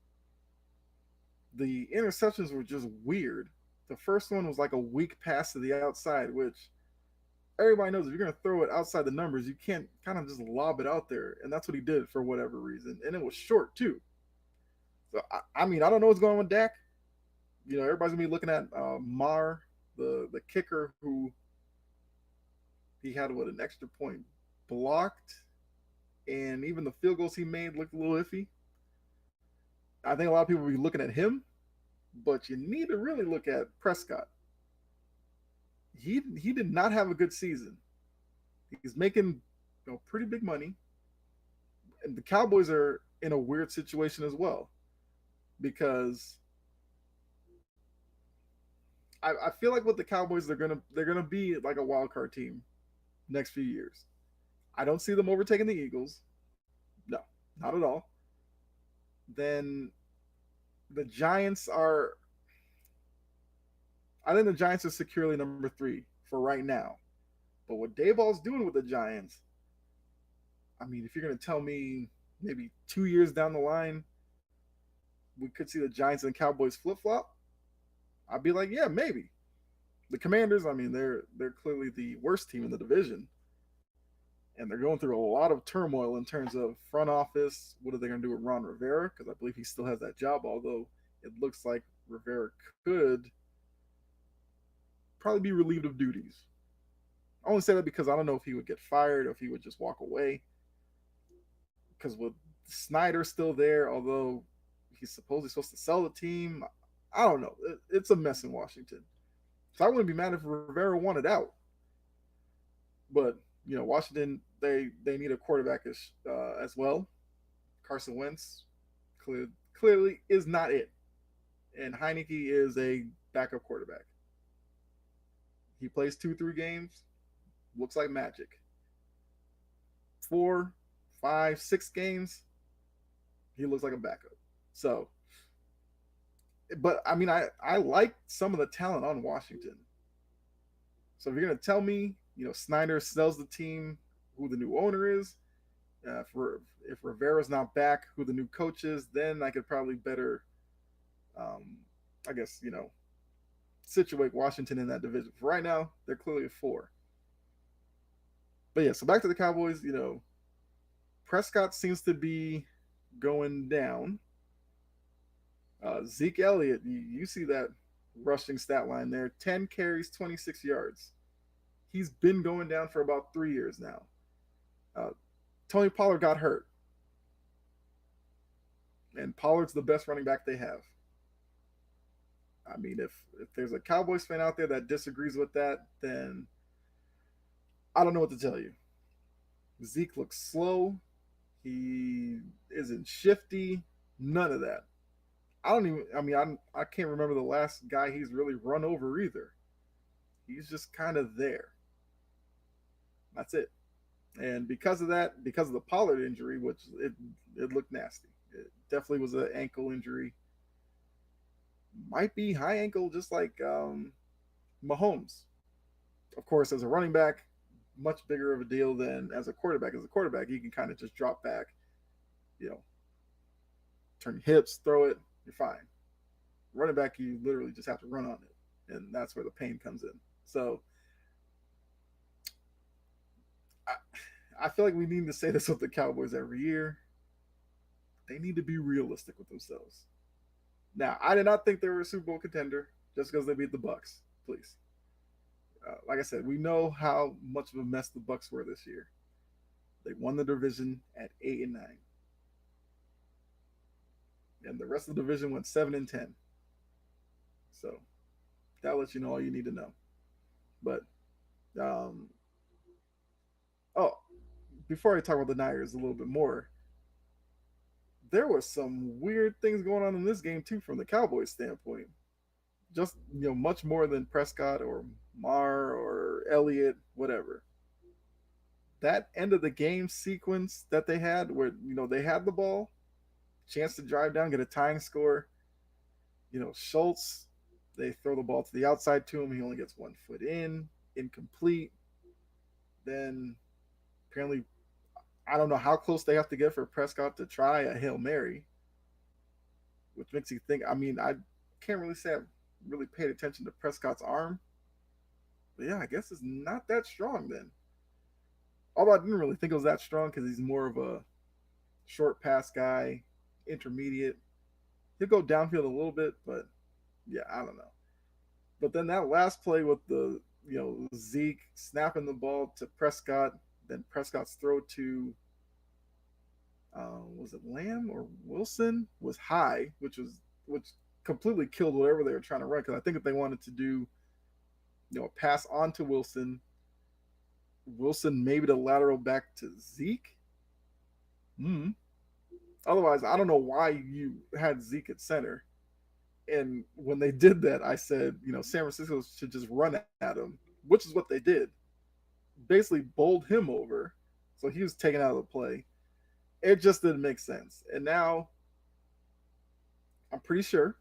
The interceptions were just weird. The first one was like a weak pass to the outside, which everybody knows if you're going to throw it outside the numbers, you can't kind of just lob it out there. And that's what he did for whatever reason. And it was short, too. So, I mean, I don't know what's going on with Dak. You know, everybody's going to be looking at Mar, the kicker, who he had, what, an extra point blocked. And even the field goals he made looked a little iffy. I think a lot of people will be looking at him, but you need to really look at Prescott. He did not have a good season. He's making pretty big money, and the Cowboys are in a weird situation as well because I feel like with the Cowboys they're gonna be like a wild card team next few years. I don't see them overtaking the Eagles. No, not at all. Then the Giants are. I think the Giants are securely number 3 for right now. But what Dayball's doing with the Giants, I mean, if you're going to tell me maybe 2 years down the line, we could see the Giants and Cowboys flip flop, I'd be like, yeah, maybe. The Commanders, I mean, they're clearly the worst team in the division, and they're going through a lot of turmoil in terms of front office. What are they going to do with Ron Rivera? Because I believe he still has that job, although it looks like Rivera could probably be relieved of duties. I only say that because I don't know if he would get fired or if he would just walk away. Because with Snyder still there, although he's supposedly supposed to sell the team, I don't know. It's a mess in Washington. So I wouldn't be mad if Rivera wanted out. But Washington they need a quarterback as well. Carson Wentz clearly is not it, and Heineke is a backup quarterback. He plays 2-3 games, looks like magic. 4, 5, 6 games, he looks like a backup. So, but I mean, I like some of the talent on Washington. So if you're gonna tell me, Snyder sells the team, who the new owner is, if Rivera's not back, who the new coach is, then I could probably better, I guess situate Washington in that division. For right now, they're clearly a 4. But yeah, so back to the Cowboys. Prescott seems to be going down. Zeke Elliott, you see that rushing stat line there: 10 carries, 26 yards. He's been going down for about 3 years now. Tony Pollard got hurt, and Pollard's the best running back they have. I mean, if there's a Cowboys fan out there that disagrees with that, then I don't know what to tell you. Zeke looks slow. He isn't shifty. None of that. I don't even. I mean, I can't remember the last guy he's really run over either. He's just kind of there. That's it. And because of that, because of the Pollard injury, which it looked nasty. It definitely was an ankle injury. Might be high ankle, just like Mahomes. Of course, as a running back, much bigger of a deal than as a quarterback. As a quarterback, you can kind of just drop back, turn your hips, throw it, you're fine. Running back, you literally just have to run on it, and that's where the pain comes in. So I feel like we need to say this with the Cowboys every year. They need to be realistic with themselves. Now, I did not think they were a Super Bowl contender just because they beat the Bucks. Please, like I said, we know how much of a mess the Bucks were this year. They won the division at 8-9, and the rest of the division went 7-10. So that lets you know all you need to know. But oh, before I talk about the Niners a little bit more, there was some weird things going on in this game too from the Cowboys standpoint. just much more than Prescott or Marr or Elliott, whatever. That end of the game sequence that they had, where they had the ball, chance to drive down, get a tying score. Schultz, they throw the ball to the outside to him. He only gets 1 foot in, incomplete. Then apparently, I don't know how close they have to get for Prescott to try a Hail Mary, which makes you think. I mean, I can't really say I've really paid attention to Prescott's arm. But yeah, I guess it's not that strong then. Although I didn't really think it was that strong because he's more of a short pass guy, intermediate. He'll go downfield a little bit, but yeah, I don't know. But then that last play with the Zeke snapping the ball to Prescott, then Prescott's throw to was it Lamb or Wilson was high, which completely killed whatever they were trying to run. Because I think if they wanted to do a pass on to Wilson maybe the lateral back to Zeke. Hmm. Otherwise, I don't know why you had Zeke at center. And when they did that, I said, San Francisco should just run at him, which is what they did. Basically, bowled him over. So he was taken out of the play. It just didn't make sense. And now, I'm pretty sure,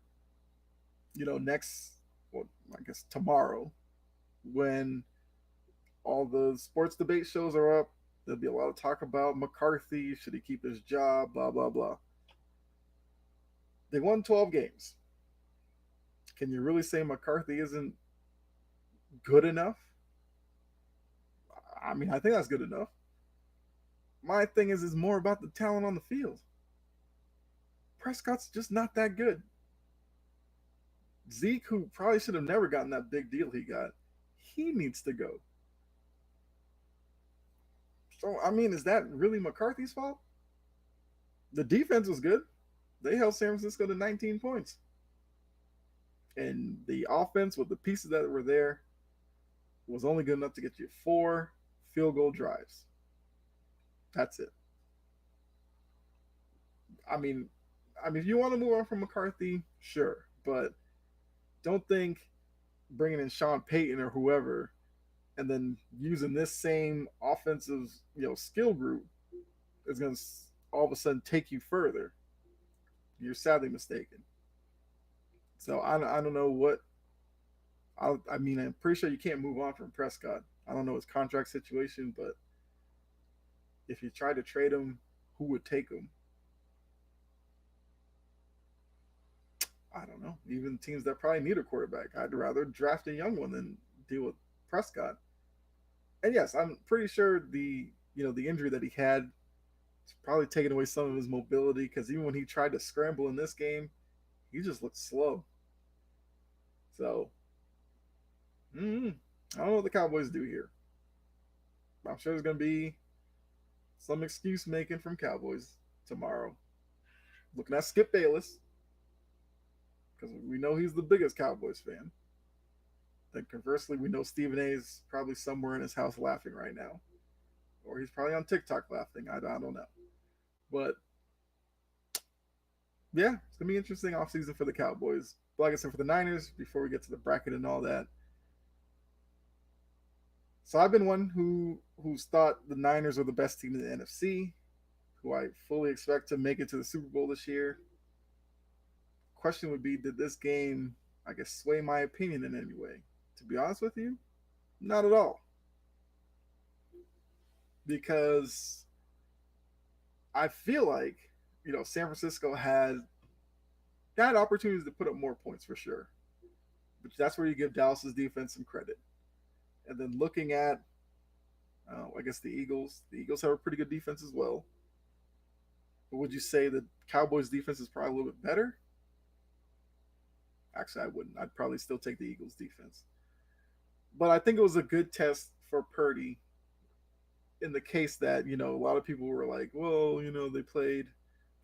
next, well, I guess tomorrow, when all the sports debate shows are up, there'll be a lot of talk about McCarthy. Should he keep his job? Blah, blah, blah. They won 12 games. Can you really say McCarthy isn't good enough? I mean, I think that's good enough. My thing is more about the talent on the field. Prescott's just not that good. Zeke, who probably should have never gotten that big deal he got, he needs to go. So, I mean, is that really McCarthy's fault? The defense was good. They held San Francisco to 19 points. And the offense, with the pieces that were there, was only good enough to get you 4 field goal drives. That's it. I mean, if you want to move on from McCarthy, sure, but don't think bringing in Sean Payton or whoever and then using this same offensive, skill group is going to all of a sudden take you further. You're sadly mistaken. So I don't know what. I mean, I'm pretty sure you can't move on from Prescott. I don't know his contract situation, but if you try to trade him, who would take him? I don't know. Even teams that probably need a quarterback, I'd rather draft a young one than deal with Prescott. And yes, I'm pretty sure the injury that he had is probably taking away some of his mobility because even when he tried to scramble in this game, he just looked slow. So, I don't know what the Cowboys do here. I'm sure there's going to be some excuse making from Cowboys tomorrow. Looking at Skip Bayless, because we know he's the biggest Cowboys fan. Then conversely, we know Stephen A is probably somewhere in his house laughing right now. Or he's probably on TikTok laughing. I don't know. But yeah, it's going to be an interesting offseason for the Cowboys. But like I said, for the Niners, before we get to the bracket and all that. So I've been one who's thought the Niners are the best team in the NFC, who I fully expect to make it to the Super Bowl this year. Question would be, did this game, I guess, sway my opinion in any way? To be honest with you, not at all. Because I feel like, San Francisco had opportunities to put up more points for sure. But that's where you give Dallas's defense some credit. And then looking at, I guess the Eagles have a pretty good defense as well. But would you say that Cowboys' defense is probably a little bit better? Actually, I wouldn't. I'd probably still take the Eagles' defense. But I think it was a good test for Purdy in the case that, a lot of people were like, well, they played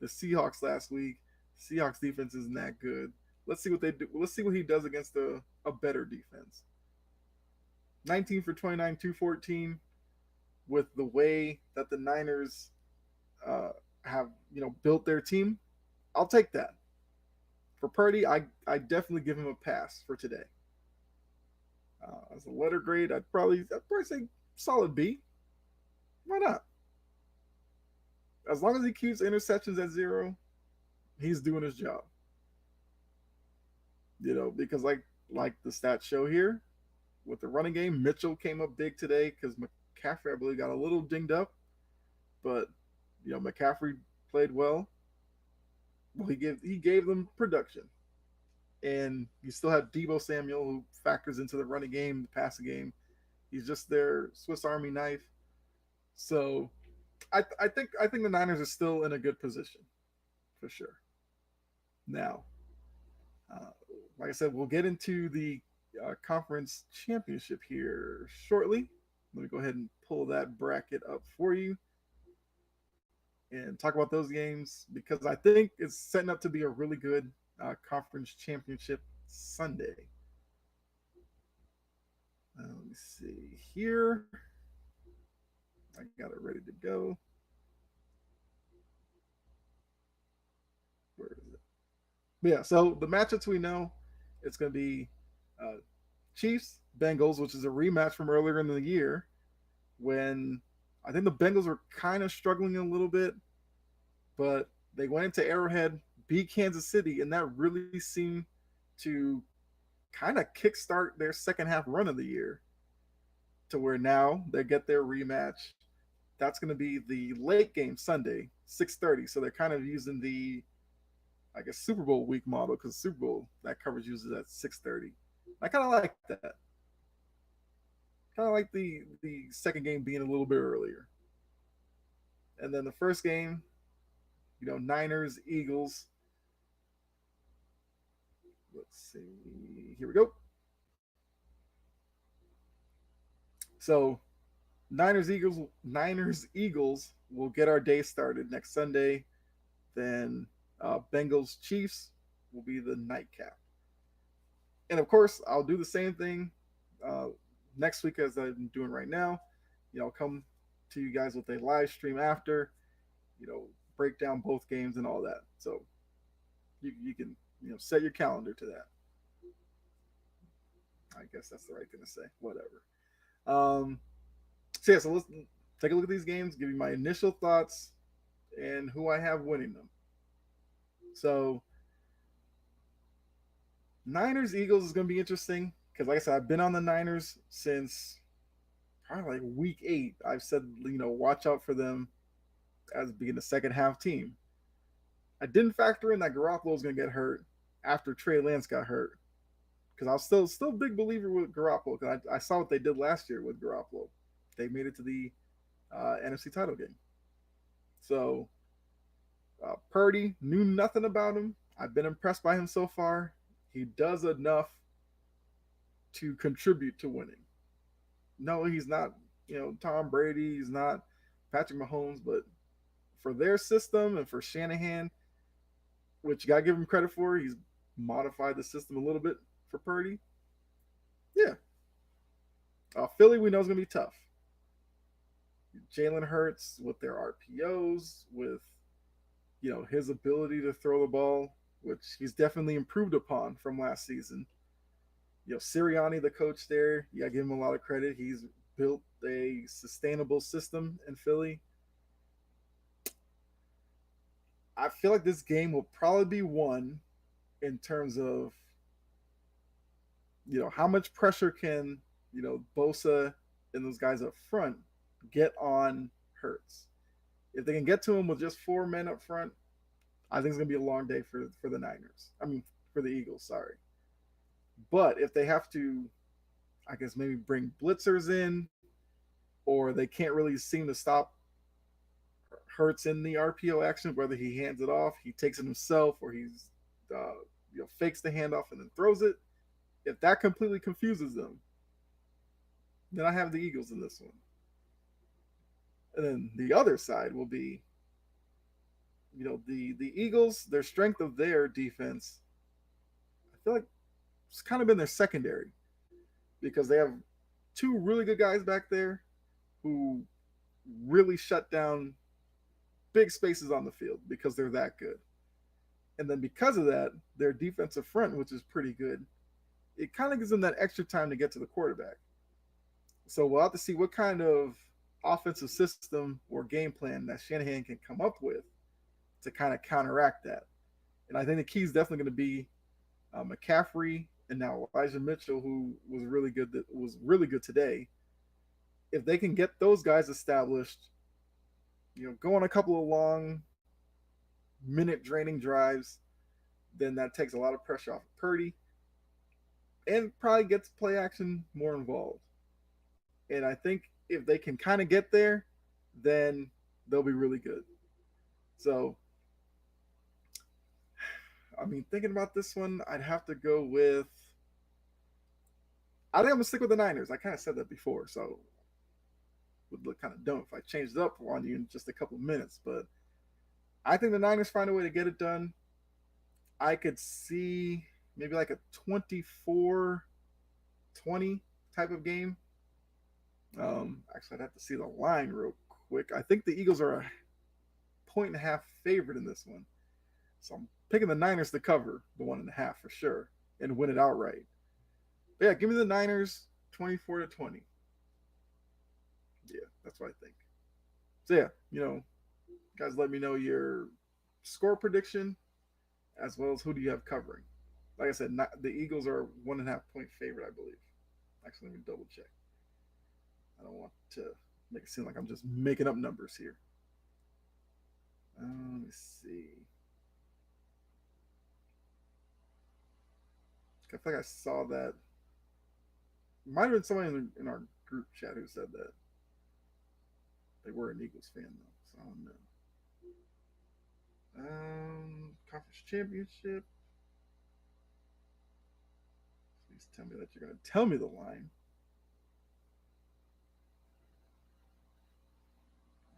the Seahawks last week. Seahawks defense isn't that good. Let's see what they do. Let's see what he does against a better defense. 19 for 29, 214, with the way that the Niners have, built their team. I'll take that. For Purdy, I definitely give him a pass for today. As a letter grade, I'd probably say solid B. Why not? As long as he keeps interceptions at zero, he's doing his job. Because like the stats show here, with the running game, Mitchell came up big today because McCaffrey, I believe, got a little dinged up, but McCaffrey played well. Well, he gave them production, and you still have Debo Samuel who factors into the running game, the passing game. He's just their Swiss Army knife. So I think the Niners are still in a good position for sure. Now, uh, like I said, we'll get into the conference championship here shortly. Let me go ahead and pull that bracket up for you and talk about those games because I think it's setting up to be a really good conference championship Sunday. Let me see here. I got it ready to go. Where is it? But yeah, so the matchups we know it's going to be uh, Chiefs Bengals, which is a rematch from earlier in the year when I think the Bengals were kind of struggling a little bit, but they went into Arrowhead, beat Kansas City, and that really seemed to kind of kickstart their second half run of the year to where now they get their rematch. That's going to be the late game Sunday, 6:30. So they're kind of using the, I guess, Super Bowl week model because Super Bowl that coverage uses at 6:30. I kind of like that. Kind of like the second game being a little bit earlier. And then the first game, Niners Eagles. Let's see. Here we go. So Niners Eagles will get our day started next Sunday. Then Bengals Chiefs will be the nightcap. And of course, I'll do the same thing uh, next week as I'm doing right now. I'll come to you guys with a live stream after. Break down both games and all that. So you can set your calendar to that. I guess that's the right thing to say. Whatever. Um, so yeah, so let's take a look at these games. Give you my initial thoughts and who I have winning them. So Niners Eagles is going to be interesting because, like I said, I've been on the Niners since probably like week 8. I've said watch out for them as being a second half team. I didn't factor in that Garoppolo was going to get hurt after Trey Lance got hurt because I was still a big believer with Garoppolo because I saw what they did last year with Garoppolo. They made it to the NFC title game. So Purdy knew nothing about him. I've been impressed by him so far. He does enough to contribute to winning. No, he's not, Tom Brady. He's not Patrick Mahomes, but for their system and for Shanahan, which you got to give him credit for, he's modified the system a little bit for Purdy. Yeah. Philly, we know is going to be tough. Jalen Hurts with their RPOs, with his ability to throw the ball, which he's definitely improved upon from last season. Sirianni, the coach there, you gotta give him a lot of credit. He's built a sustainable system in Philly. I feel like this game will probably be won in terms of how much pressure can Bosa and those guys up front get on Hurts. If they can get to him with just 4 men up front, I think it's gonna be a long day for the Niners. I mean, for the Eagles. Sorry, but if they have to, I guess maybe bring blitzers in, or they can't really seem to stop Hurts in the RPO action, whether he hands it off, he takes it himself, or he's fakes the handoff and then throws it. If that completely confuses them, then I have the Eagles in this one. And then the other side will be, the Eagles, their strength of their defense, I feel like it's kind of been their secondary because they have 2 really good guys back there who really shut down big spaces on the field because they're that good. And then because of that, their defensive front, which is pretty good, it kind of gives them that extra time to get to the quarterback. So we'll have to see what kind of offensive system or game plan that Shanahan can come up with to kind of counteract that. And I think the key is definitely going to be McCaffrey and now Elijah Mitchell, who was really good today. If they can get those guys established, go on a couple of long minute draining drives, then that takes a lot of pressure off of Purdy and probably gets play action more involved. And I think if they can kind of get there, then they'll be really good. So, I mean, thinking about this one, I'd have to go with. I think I'm gonna stick with the Niners. I kind of said that before, so would look kind of dumb if I changed it up on you in just a couple of minutes. But I think the Niners find a way to get it done. I could see maybe like a 24-20 type of game. Actually, I'd have to see the line real quick. I think the Eagles are a point and a half favorite in this one. So I'm picking the Niners to cover the 1.5 for sure and win it outright. But yeah, give me the Niners 24-20. Yeah, that's what I think. So yeah, guys, let me know your score prediction as well as who do you have covering. Like I said, the Eagles are 1.5 point favorite, I believe. Actually, let me double check. I don't want to make it seem like I'm just making up numbers here. Let me see. I feel like I saw that. Might have been somebody in our group chat who said that. They were an Eagles fan though, so I don't know. Conference championship. Please tell me that you're going to tell me the line.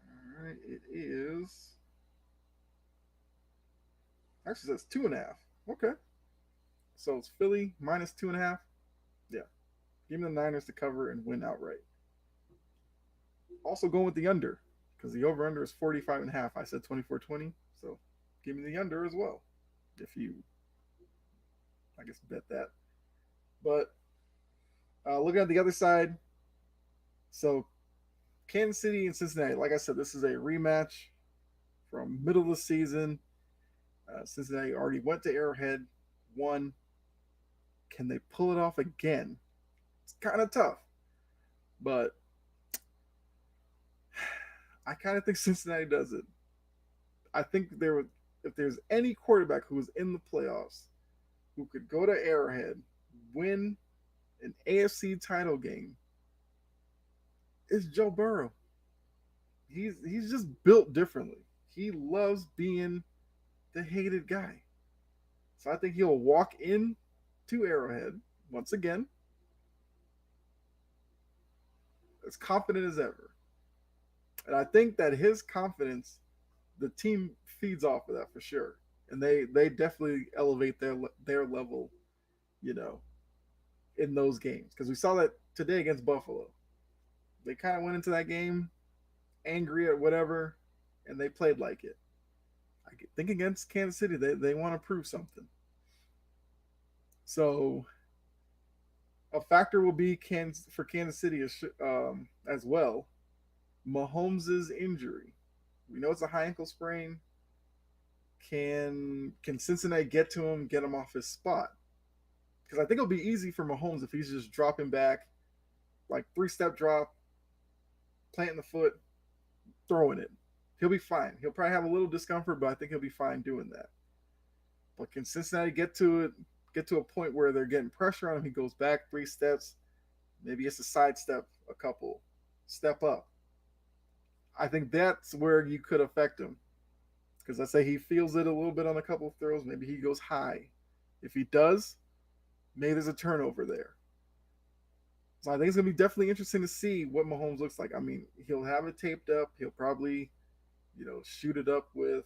All right, it is. Actually, says 2.5. Okay, so it's Philly minus 2.5. Yeah, give me the Niners to cover and win outright. Also going with the under because the over under is 45.5. I said 24-20, so give me the under as well. If you, I guess, bet that. But looking at the other side, so Kansas City and Cincinnati. Like I said, this is a rematch from middle of the season. Cincinnati already went to Arrowhead, won. Can they pull it off again? It's kind of tough, but I kind of think Cincinnati does it. I think if there's any quarterback who was in the playoffs who could go to Arrowhead, win an AFC title game, it's Joe Burrow. He's just built differently. He loves being the hated guy. So I think he'll walk in to Arrowhead once again as confident as ever. And I think that his confidence, the team feeds off of that for sure. And they definitely elevate their level, you know, in those games. Because we saw that today against Buffalo. They kind of went into that game angry at whatever, and they played like it. I think against Kansas City, they want to prove something. So a factor will be for Kansas City as well. Mahomes' injury. We know it's a high ankle sprain. Can Cincinnati get to him, get him off his spot? Because I think it'll be easy for Mahomes if he's just dropping back, like 3-step drop, planting the foot, throwing it. He'll be fine. He'll probably have a little discomfort, but I think he'll be fine doing that. But can Cincinnati get to a point where they're getting pressure on him? He goes back 3 steps, maybe it's a sidestep, a couple, step up. I think that's where you could affect him. Because let's say he feels it a little bit on a couple of throws, maybe he goes high. If he does, maybe there's a turnover there. So I think it's going to be definitely interesting to see what Mahomes looks like. I mean, he'll have it taped up. He'll probably, shoot it up with,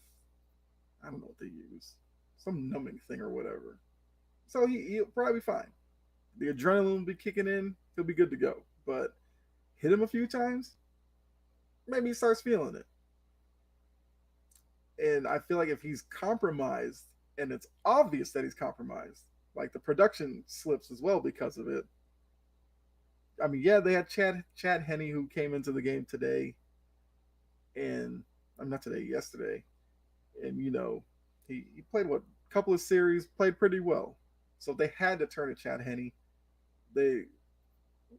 I don't know what they use, some numbing thing or whatever. So he'll probably be fine. The adrenaline will be kicking in. He'll be good to go. But hit him a few times, maybe he starts feeling it. And I feel like if he's compromised and it's obvious that he's compromised. Like the production slips as well because of it. I mean, yeah, they had Chad Henne who came into the game today, and I'm not today, yesterday, and he played what couple of series, played pretty well. So if they had to turn to Chad Henne, they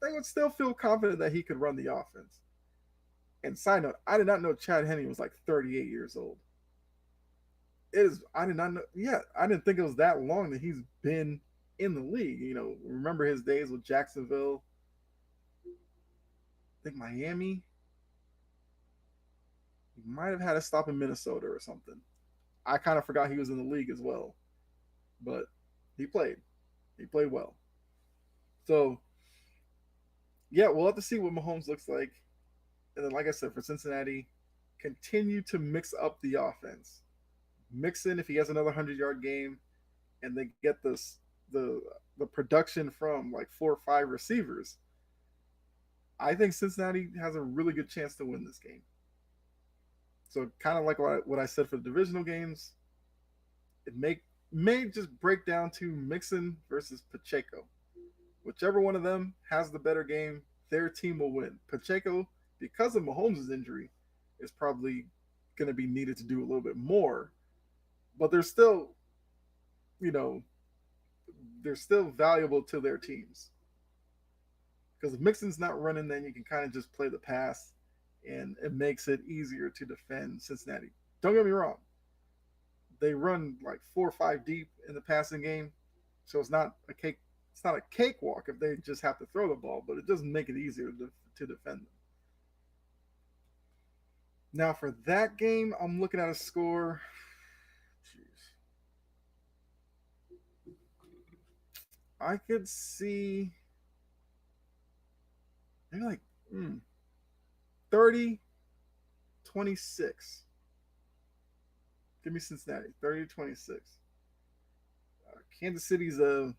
they would still feel confident that he could run the offense. And side note, I did not know Chad Henne was like 38 years old. It is. I did not know. Yeah, I didn't think it was that long that he's been in the league. Remember his days with Jacksonville. I think Miami. He might have had a stop in Minnesota or something. I kind of forgot he was in the league as well, but he played. He played well. So yeah, we'll have to see what Mahomes looks like. And then, like I said, for Cincinnati, continue to mix up the offense. Mix in if he has another 100-yard game, and they get the the production from like 4 or 5 receivers. I think Cincinnati has a really good chance to win this game. So kind of like what I said for the divisional games, it may just break down to Mixon versus Pacheco. Whichever one of them has the better game, their team will win. Pacheco, because of Mahomes' injury, is probably going to be needed to do a little bit more, but they're still, you know, they're still valuable to their teams. Because if Mixon's not running, then you can kind of just play the pass, and it makes it easier to defend Cincinnati. Don't get me wrong; they run like 4 or 5 deep in the passing game, so it's not a cake. It's not a cakewalk if they just have to throw the ball, but it doesn't make it easier to defend them. Now for that game, I'm looking at a score. Jeez, I could see maybe like 30 26. Give me Cincinnati 30-26. Kansas City's a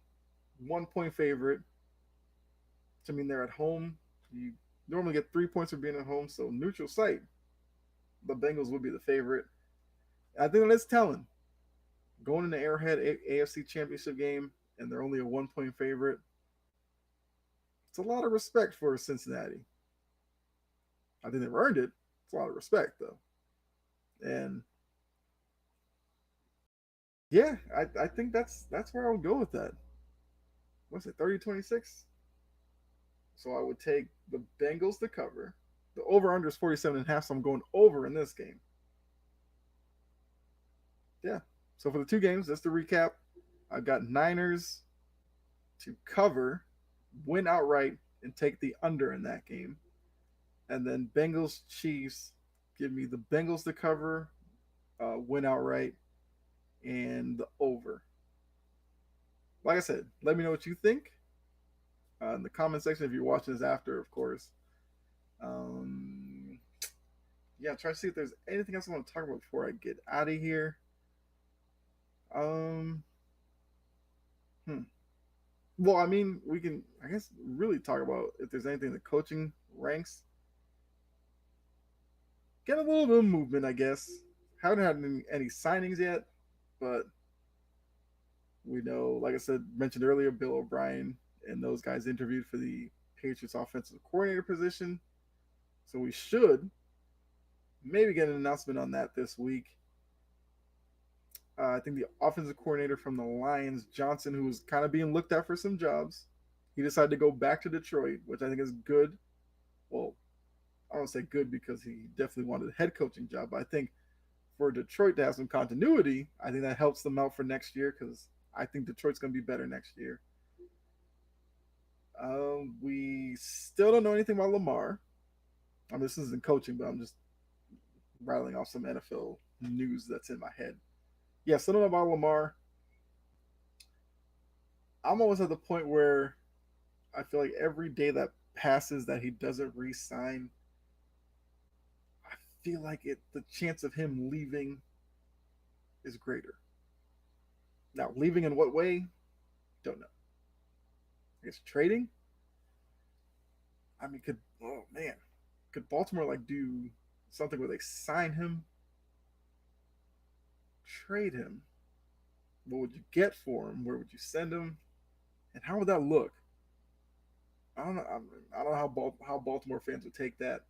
1 point favorite. I mean, they're at home. You normally get 3 points for being at home, so neutral site. The Bengals would be the favorite. I think that's telling. Going into Arrowhead AFC Championship game, and they're only a 1 point favorite. It's a lot of respect for Cincinnati. I think they've earned it. It's a lot of respect, though. And yeah, I think that's where I would go with that. What's it, 30-26? So I would take the Bengals to cover. The over under is 47.5, so I'm going over in this game. Yeah. So for the two games, just to recap, I've got Niners to cover, win outright, and take the under in that game. And then Bengals Chiefs, give me the Bengals to cover, win outright, and the over. Like I said, let me know what you think in the comment section if you're watching this after, of course. Um, yeah, try to see if there's anything else I want to talk about before I get out of here. Um, hmm. Well, I mean, we can, I guess, really talk about if there's anything in the coaching ranks. Get a little bit of movement, I guess. Haven't had any signings yet, but we know, like I said, mentioned earlier, Bill O'Brien and those guys interviewed for the Patriots offensive coordinator position. So we should maybe get an announcement on that this week. I think the offensive coordinator from the Lions, Johnson, who was kind of being looked at for some jobs, he decided to go back to Detroit, which I think is good. Well, I don't say good because he definitely wanted a head coaching job, but I think for Detroit to have some continuity, I think that helps them out for next year because I think Detroit's going to be better next year. We still don't know anything about Lamar. I mean, this isn't coaching, but I'm just rattling off some NFL news that's in my head. Yeah, still don't know about Lamar. I'm almost at the point where I feel like every day that passes that he doesn't re-sign, I feel like the chance of him leaving is greater. Now, leaving in what way? Don't know. I guess trading. I mean, could Baltimore like do something where they sign him, trade him? What would you get for him? Where would you send him? And how would that look? I don't know. I don't know how Baltimore fans would take that.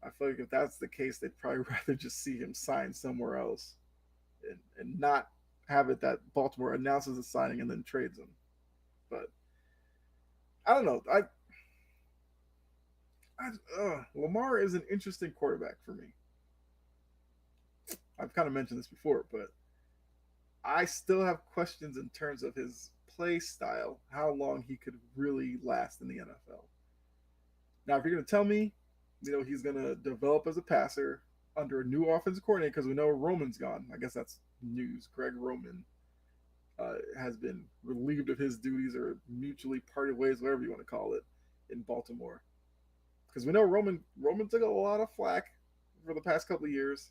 I feel like if that's the case, they'd probably rather just see him sign somewhere else and not have it that Baltimore announces the signing and then trades him. But I don't know. Lamar is an interesting quarterback for me. I've kind of mentioned this before, but I still have questions in terms of his play style, how long he could really last in the NFL. Now, if you're going to tell me, he's going to develop as a passer under a new offensive coordinator, because we know Roman's gone. I guess that's news. Greg Roman has been relieved of his duties or mutually parted ways, whatever you want to call it, in Baltimore. Because we know Roman took a lot of flack for the past couple of years.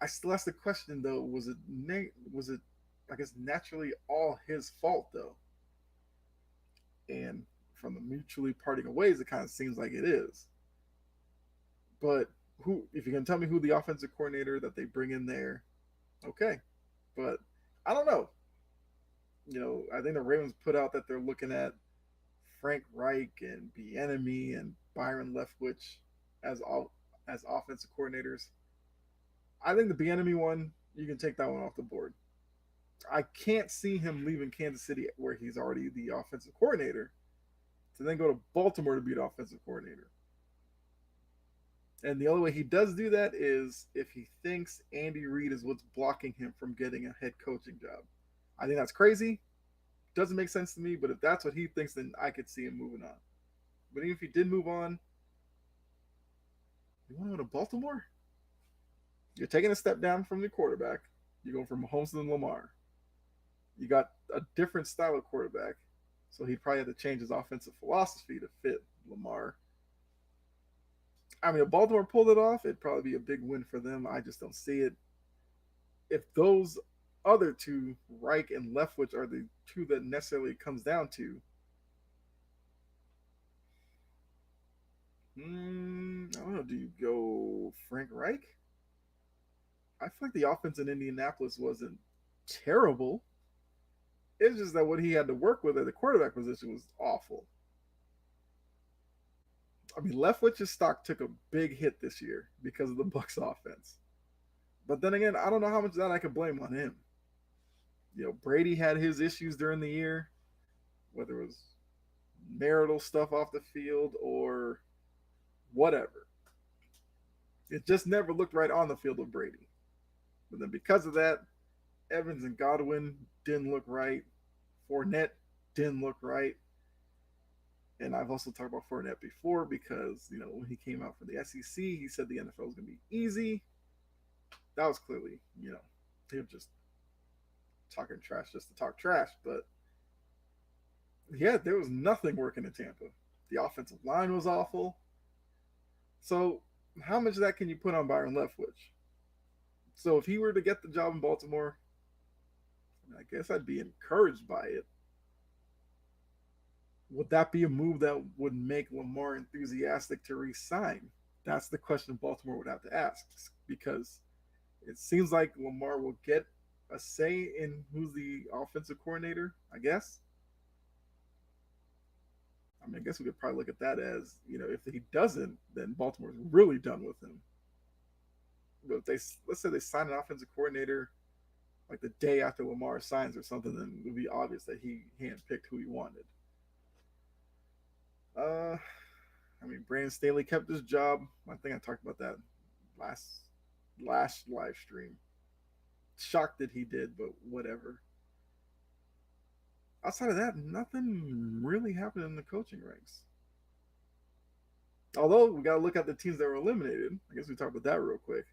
I still ask the question though: was it I guess naturally all his fault though? And from the mutually parting of ways, it kind of seems like it is. But who, if you can tell me who the offensive coordinator that they bring in there, okay. But I don't know. I think the Ravens put out that they're looking at Frank Reich and Bieniemy and Byron Leftwich as all as offensive coordinators. I think the Bieniemy one, you can take that one off the board. I can't see him leaving Kansas City where he's already the offensive coordinator to then go to Baltimore to be the offensive coordinator. And the only way he does do that is if he thinks Andy Reid is what's blocking him from getting a head coaching job. I think that's crazy. Doesn't make sense to me, but if that's what he thinks, then I could see him moving on. But even if he did move on, you want to go to Baltimore? You're taking a step down from the quarterback. You're going from Mahomes to Lamar. You got a different style of quarterback, so he'd probably have to change his offensive philosophy to fit Lamar. I mean, if Baltimore pulled it off, it'd probably be a big win for them. I just don't see it. If those other two, Reich and Leftwich, are the two that necessarily it comes down to, I don't know. Do you go Frank Reich? I feel like the offense in Indianapolis wasn't terrible. It's just that what he had to work with at the quarterback position was awful. I mean, Leftwich's stock took a big hit this year because of the Bucks offense. But then again, I don't know how much of that I could blame on him. Brady had his issues during the year, whether it was marital stuff off the field or whatever. It just never looked right on the field with Brady. But then because of that, Evans and Godwin didn't look right. Fournette didn't look right. And I've also talked about Fournette before because, when he came out for the SEC, he said the NFL was going to be easy. That was clearly, him just talking trash just to talk trash. But yeah, there was nothing working in Tampa. The offensive line was awful. So how much of that can you put on Byron Leftwich? So if he were to get the job in Baltimore, I guess I'd be encouraged by it. Would that be a move that would make Lamar enthusiastic to re-sign? That's the question Baltimore would have to ask, because it seems like Lamar will get a say in who's the offensive coordinator, I guess. I mean, I guess we could probably look at that as, if he doesn't, then Baltimore's really done with him. But if let's say they sign an offensive coordinator like the day after Lamar signs or something, then it would be obvious that he handpicked who he wanted. I mean, Brandon Staley kept his job. I think I talked about that last live stream. Shocked that he did, but whatever. Outside of that, nothing really happened in the coaching ranks. Although we got to look at the teams that were eliminated. I guess we talk about that real quick.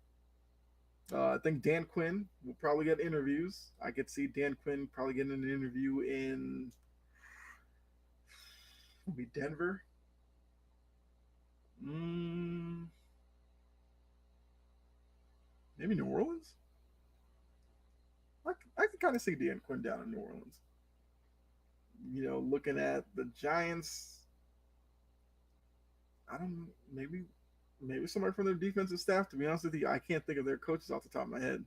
I think Dan Quinn will probably get interviews. I could see Dan Quinn probably getting an interview in maybe Denver. Maybe New Orleans. I can kind of see Dan Quinn down in New Orleans. Looking at the Giants, I don't maybe somebody from their defensive staff. To be honest with you, I can't think of their coaches off the top of my head.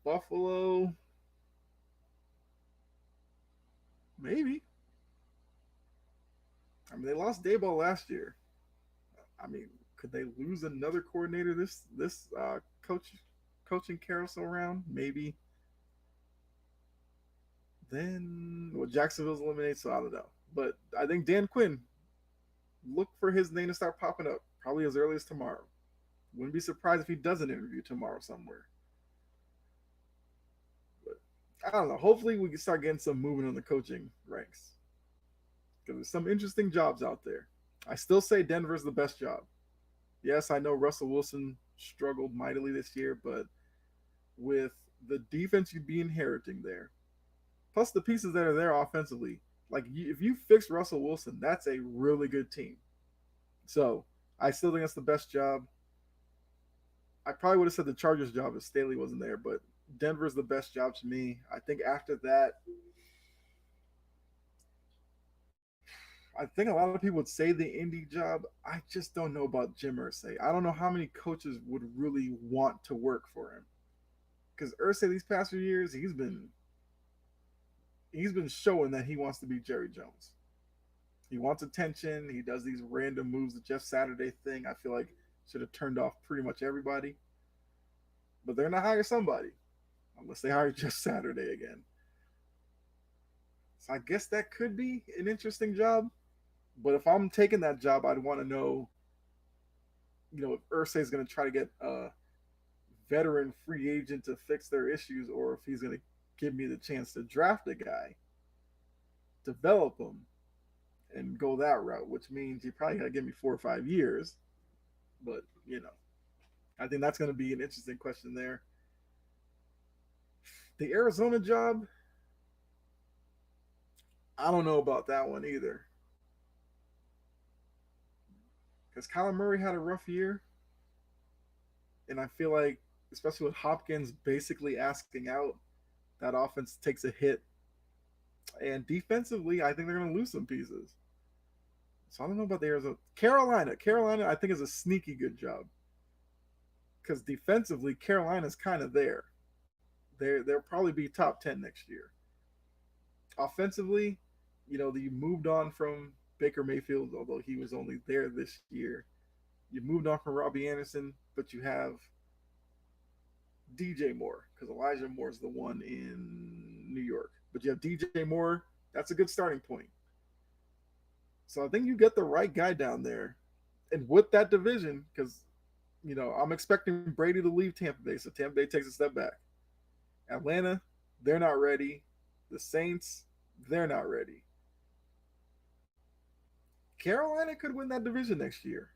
Buffalo, maybe. I mean, they lost Dayball last year. I mean, could they lose another coordinator this coaching carousel round? Maybe. Then well, Jacksonville's eliminated, so I don't know. But I think Dan Quinn, look for his name to start popping up probably as early as tomorrow. Wouldn't be surprised if he does an interview tomorrow somewhere. But I don't know. Hopefully, we can start getting some movement on the coaching ranks because there's some interesting jobs out there. I still say Denver's the best job. Yes, I know Russell Wilson struggled mightily this year, but with the defense you'd be inheriting there, plus the pieces that are there offensively, like if you fix Russell Wilson, that's a really good team. So I still think that's the best job. I probably would have said the Chargers job if Staley wasn't there, but Denver's the best job to me. I think after that, I think a lot of people would say the Indy job. I just don't know about Jim Irsay. I don't know how many coaches would really want to work for him because Irsay these past few years he's been showing that he wants to be Jerry Jones. He wants attention. He does these random moves. The Jeff Saturday thing, I feel like should have turned off pretty much everybody. But they're gonna hire somebody unless they hire Jeff Saturday again. So I guess that could be an interesting job. But if I'm taking that job, I'd want to know, if Ursay is going to try to get a veteran free agent to fix their issues, or if he's going to give me the chance to draft a guy, develop him, and go that route. Which means you probably got to give me 4 or 5 years. But I think that's going to be an interesting question there. The Arizona job, I don't know about that one either. Because Kyler Murray had a rough year, and I feel like, especially with Hopkins basically asking out, that offense takes a hit. And defensively, I think they're going to lose some pieces. So I don't know about the Arizona. Carolina, I think is a sneaky good job because defensively, Carolina's kind of there. They'll probably be top 10 next year. Offensively, you moved on from Baker Mayfield, although he was only there this year. You moved on from Robbie Anderson, but you have DJ Moore because Elijah Moore is the one in New York. But you have DJ Moore. That's a good starting point. So I think you get the right guy down there. And with that division, because, I'm expecting Brady to leave Tampa Bay. So Tampa Bay takes a step back. Atlanta, they're not ready. The Saints, they're not ready. Carolina could win that division next year.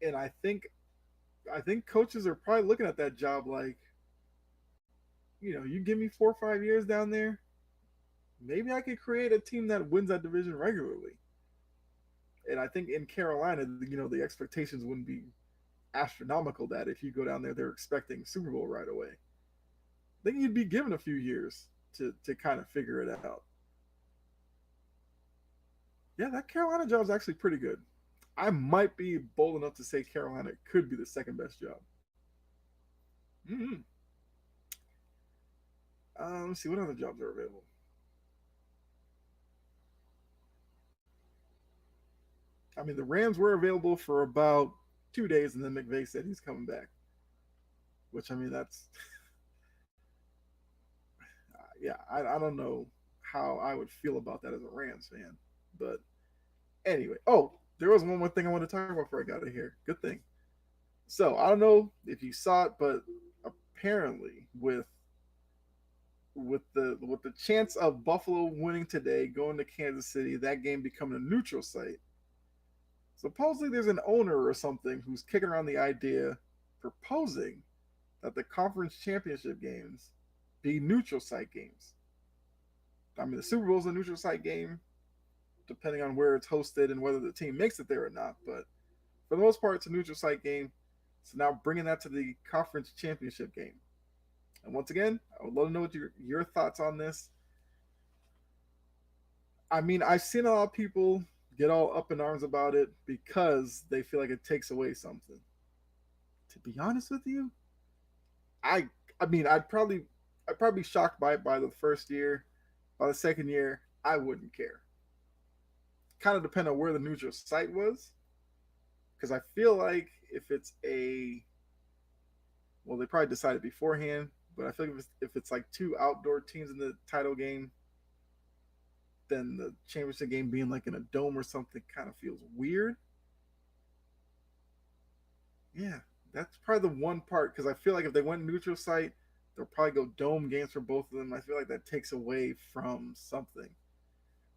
And I think coaches are probably looking at that job like, you give me 4 or 5 years down there, maybe I could create a team that wins that division regularly. And I think in Carolina, the expectations wouldn't be astronomical that if you go down there, they're expecting Super Bowl right away. I think you'd be given a few years to kind of figure it out. Yeah, that Carolina job is actually pretty good. I might be bold enough to say Carolina could be the second best job. Mm-hmm. Let's see what other jobs are available. I mean, the Rams were available for about 2 days, and then McVay said he's coming back. Which I mean, that's yeah. I don't know how I would feel about that as a Rams fan, but anyway. Oh, there was one more thing I wanted to talk about before I got in here. Good thing. So I don't know if you saw it, but apparently with the chance of Buffalo winning today, going to Kansas City, that game becoming a neutral site. Supposedly, there's an owner or something who's kicking around the idea, proposing that the conference championship games be neutral site games. I mean, the Super Bowl is a neutral site game, depending on where it's hosted and whether the team makes it there or not. But for the most part, it's a neutral site game. So now bringing that to the conference championship game. And once again, I would love to know what your thoughts on this. I mean, I've seen a lot of people get all up in arms about it because they feel like it takes away something. To be honest with you, I I mean, I'd probably be shocked by the first year. By the second year, I wouldn't care. Kind of depend on where the neutral site was, because I feel like if it's a well, they probably decided beforehand, but I feel like if it's like two outdoor teams in the title game, then the championship game being like in a dome or something kind of feels weird. Yeah, that's probably the one part because I feel like if they went neutral site, they'll probably go dome games for both of them. I feel like that takes away from something.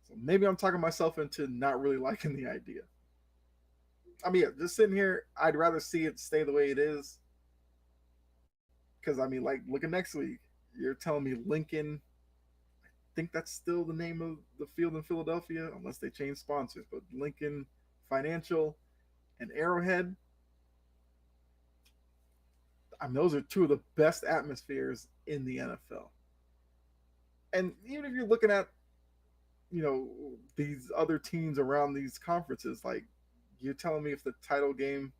So maybe I'm talking myself into not really liking the idea. I mean, yeah, just sitting here, I'd rather see it stay the way it is. Because I mean, like, look at next week. You're telling me Lincoln. I think that's still the name of the field in Philadelphia, unless they change sponsors. But Lincoln Financial and Arrowhead. I mean, those are two of the best atmospheres in the NFL. And even if you're looking at, these other teams around these conferences, like you're telling me if the title game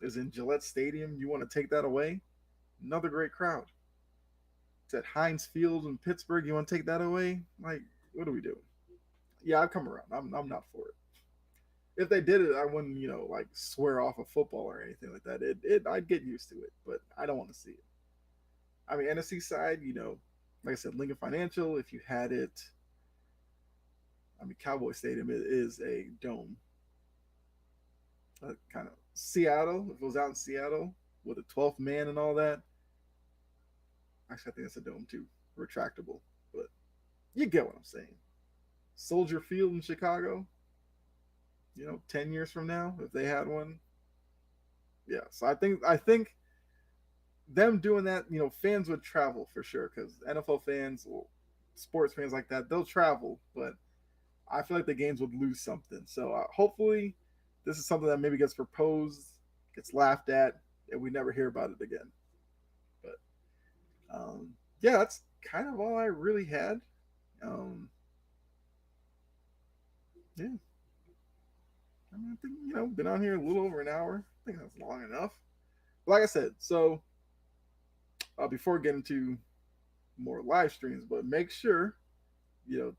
is in Gillette Stadium, you want to take that away? Another great crowd. It's at Heinz Field in Pittsburgh. You want to take that away? Like, what are we doing? Yeah, I've come around. I'm not for it. If they did it, I wouldn't, like swear off of football or anything like that. I'd get used to it, but I don't want to see it. I mean, NFC side, like I said, Lincoln Financial. If you had it, I mean, Cowboy Stadium is a dome. Kind of Seattle. If it was out in Seattle with a 12th man and all that, actually, I think it's a dome too, retractable. But you get what I'm saying. Soldier Field in Chicago. 10 years from now, if they had one, yeah. So I think them doing that, fans would travel for sure because NFL fans, or sports fans like that, they'll travel. But I feel like the games would lose something. So hopefully, this is something that maybe gets proposed, gets laughed at, and we never hear about it again. But yeah, that's kind of all I really had. Um, yeah, I mean, I think been on here a little over an hour. I think that's long enough. But like I said, so before getting to more live streams, but make sure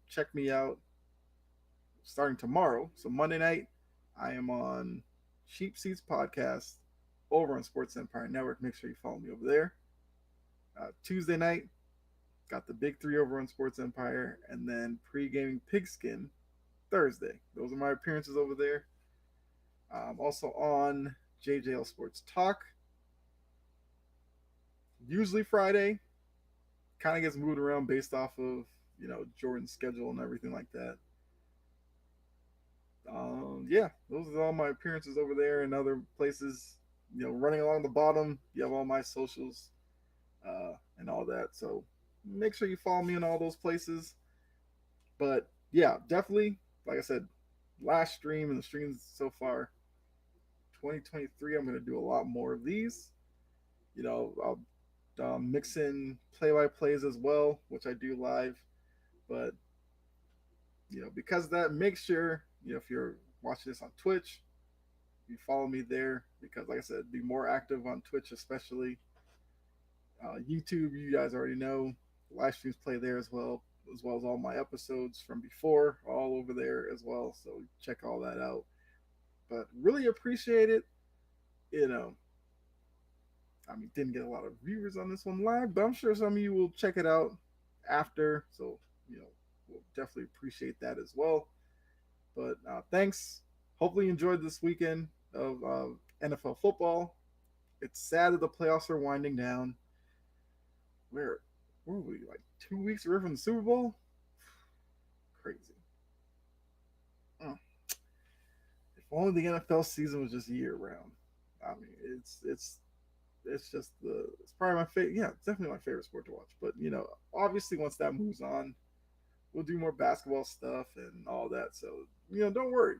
check me out starting tomorrow. So Monday night, I am on Cheap Seats podcast over on Sports Empire Network. Make sure you follow me over there. Tuesday night, got the big three over on Sports Empire, and then pre-gaming pigskin Thursday. Those are my appearances over there. Also on JJL Sports Talk. Usually Friday. Kind of gets moved around based off of Jordan's schedule and everything like that. Yeah, those are all my appearances over there and other places. Running along the bottom, you have all my socials and all that. So make sure you follow me in all those places. But yeah, definitely, like I said, last stream and the streams so far, 2023, I'm going to do a lot more of these. I'll mix in play-by-plays as well, which I do live. But because of that, make sure if you're watching this on Twitch, you follow me there because, like I said, be more active on Twitch, especially YouTube. You guys already know live streams play there as well as all my episodes from before, all over there as well. So check all that out. But really appreciate it. I mean, didn't get a lot of viewers on this one live, but I'm sure some of you will check it out after. So we'll definitely appreciate that as well. But thanks. Hopefully, you enjoyed this weekend of NFL football. It's sad that the playoffs are winding down. Where were we? Like 2 weeks away from the Super Bowl? Crazy. Mm. If only the NFL season was just year round. I mean, it's just it's probably my favorite. Yeah, it's definitely my favorite sport to watch. But obviously, once that moves on, we'll do more basketball stuff and all that. So don't worry.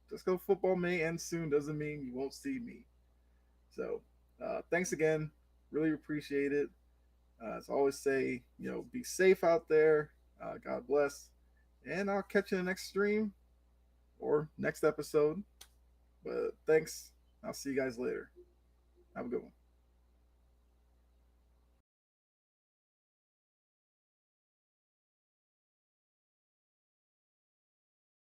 Just because football may end soon doesn't mean you won't see me. So thanks again. Really appreciate it. As I always say, be safe out there. God bless. And I'll catch you in the next stream or next episode. But thanks. I'll see you guys later. Have a good one.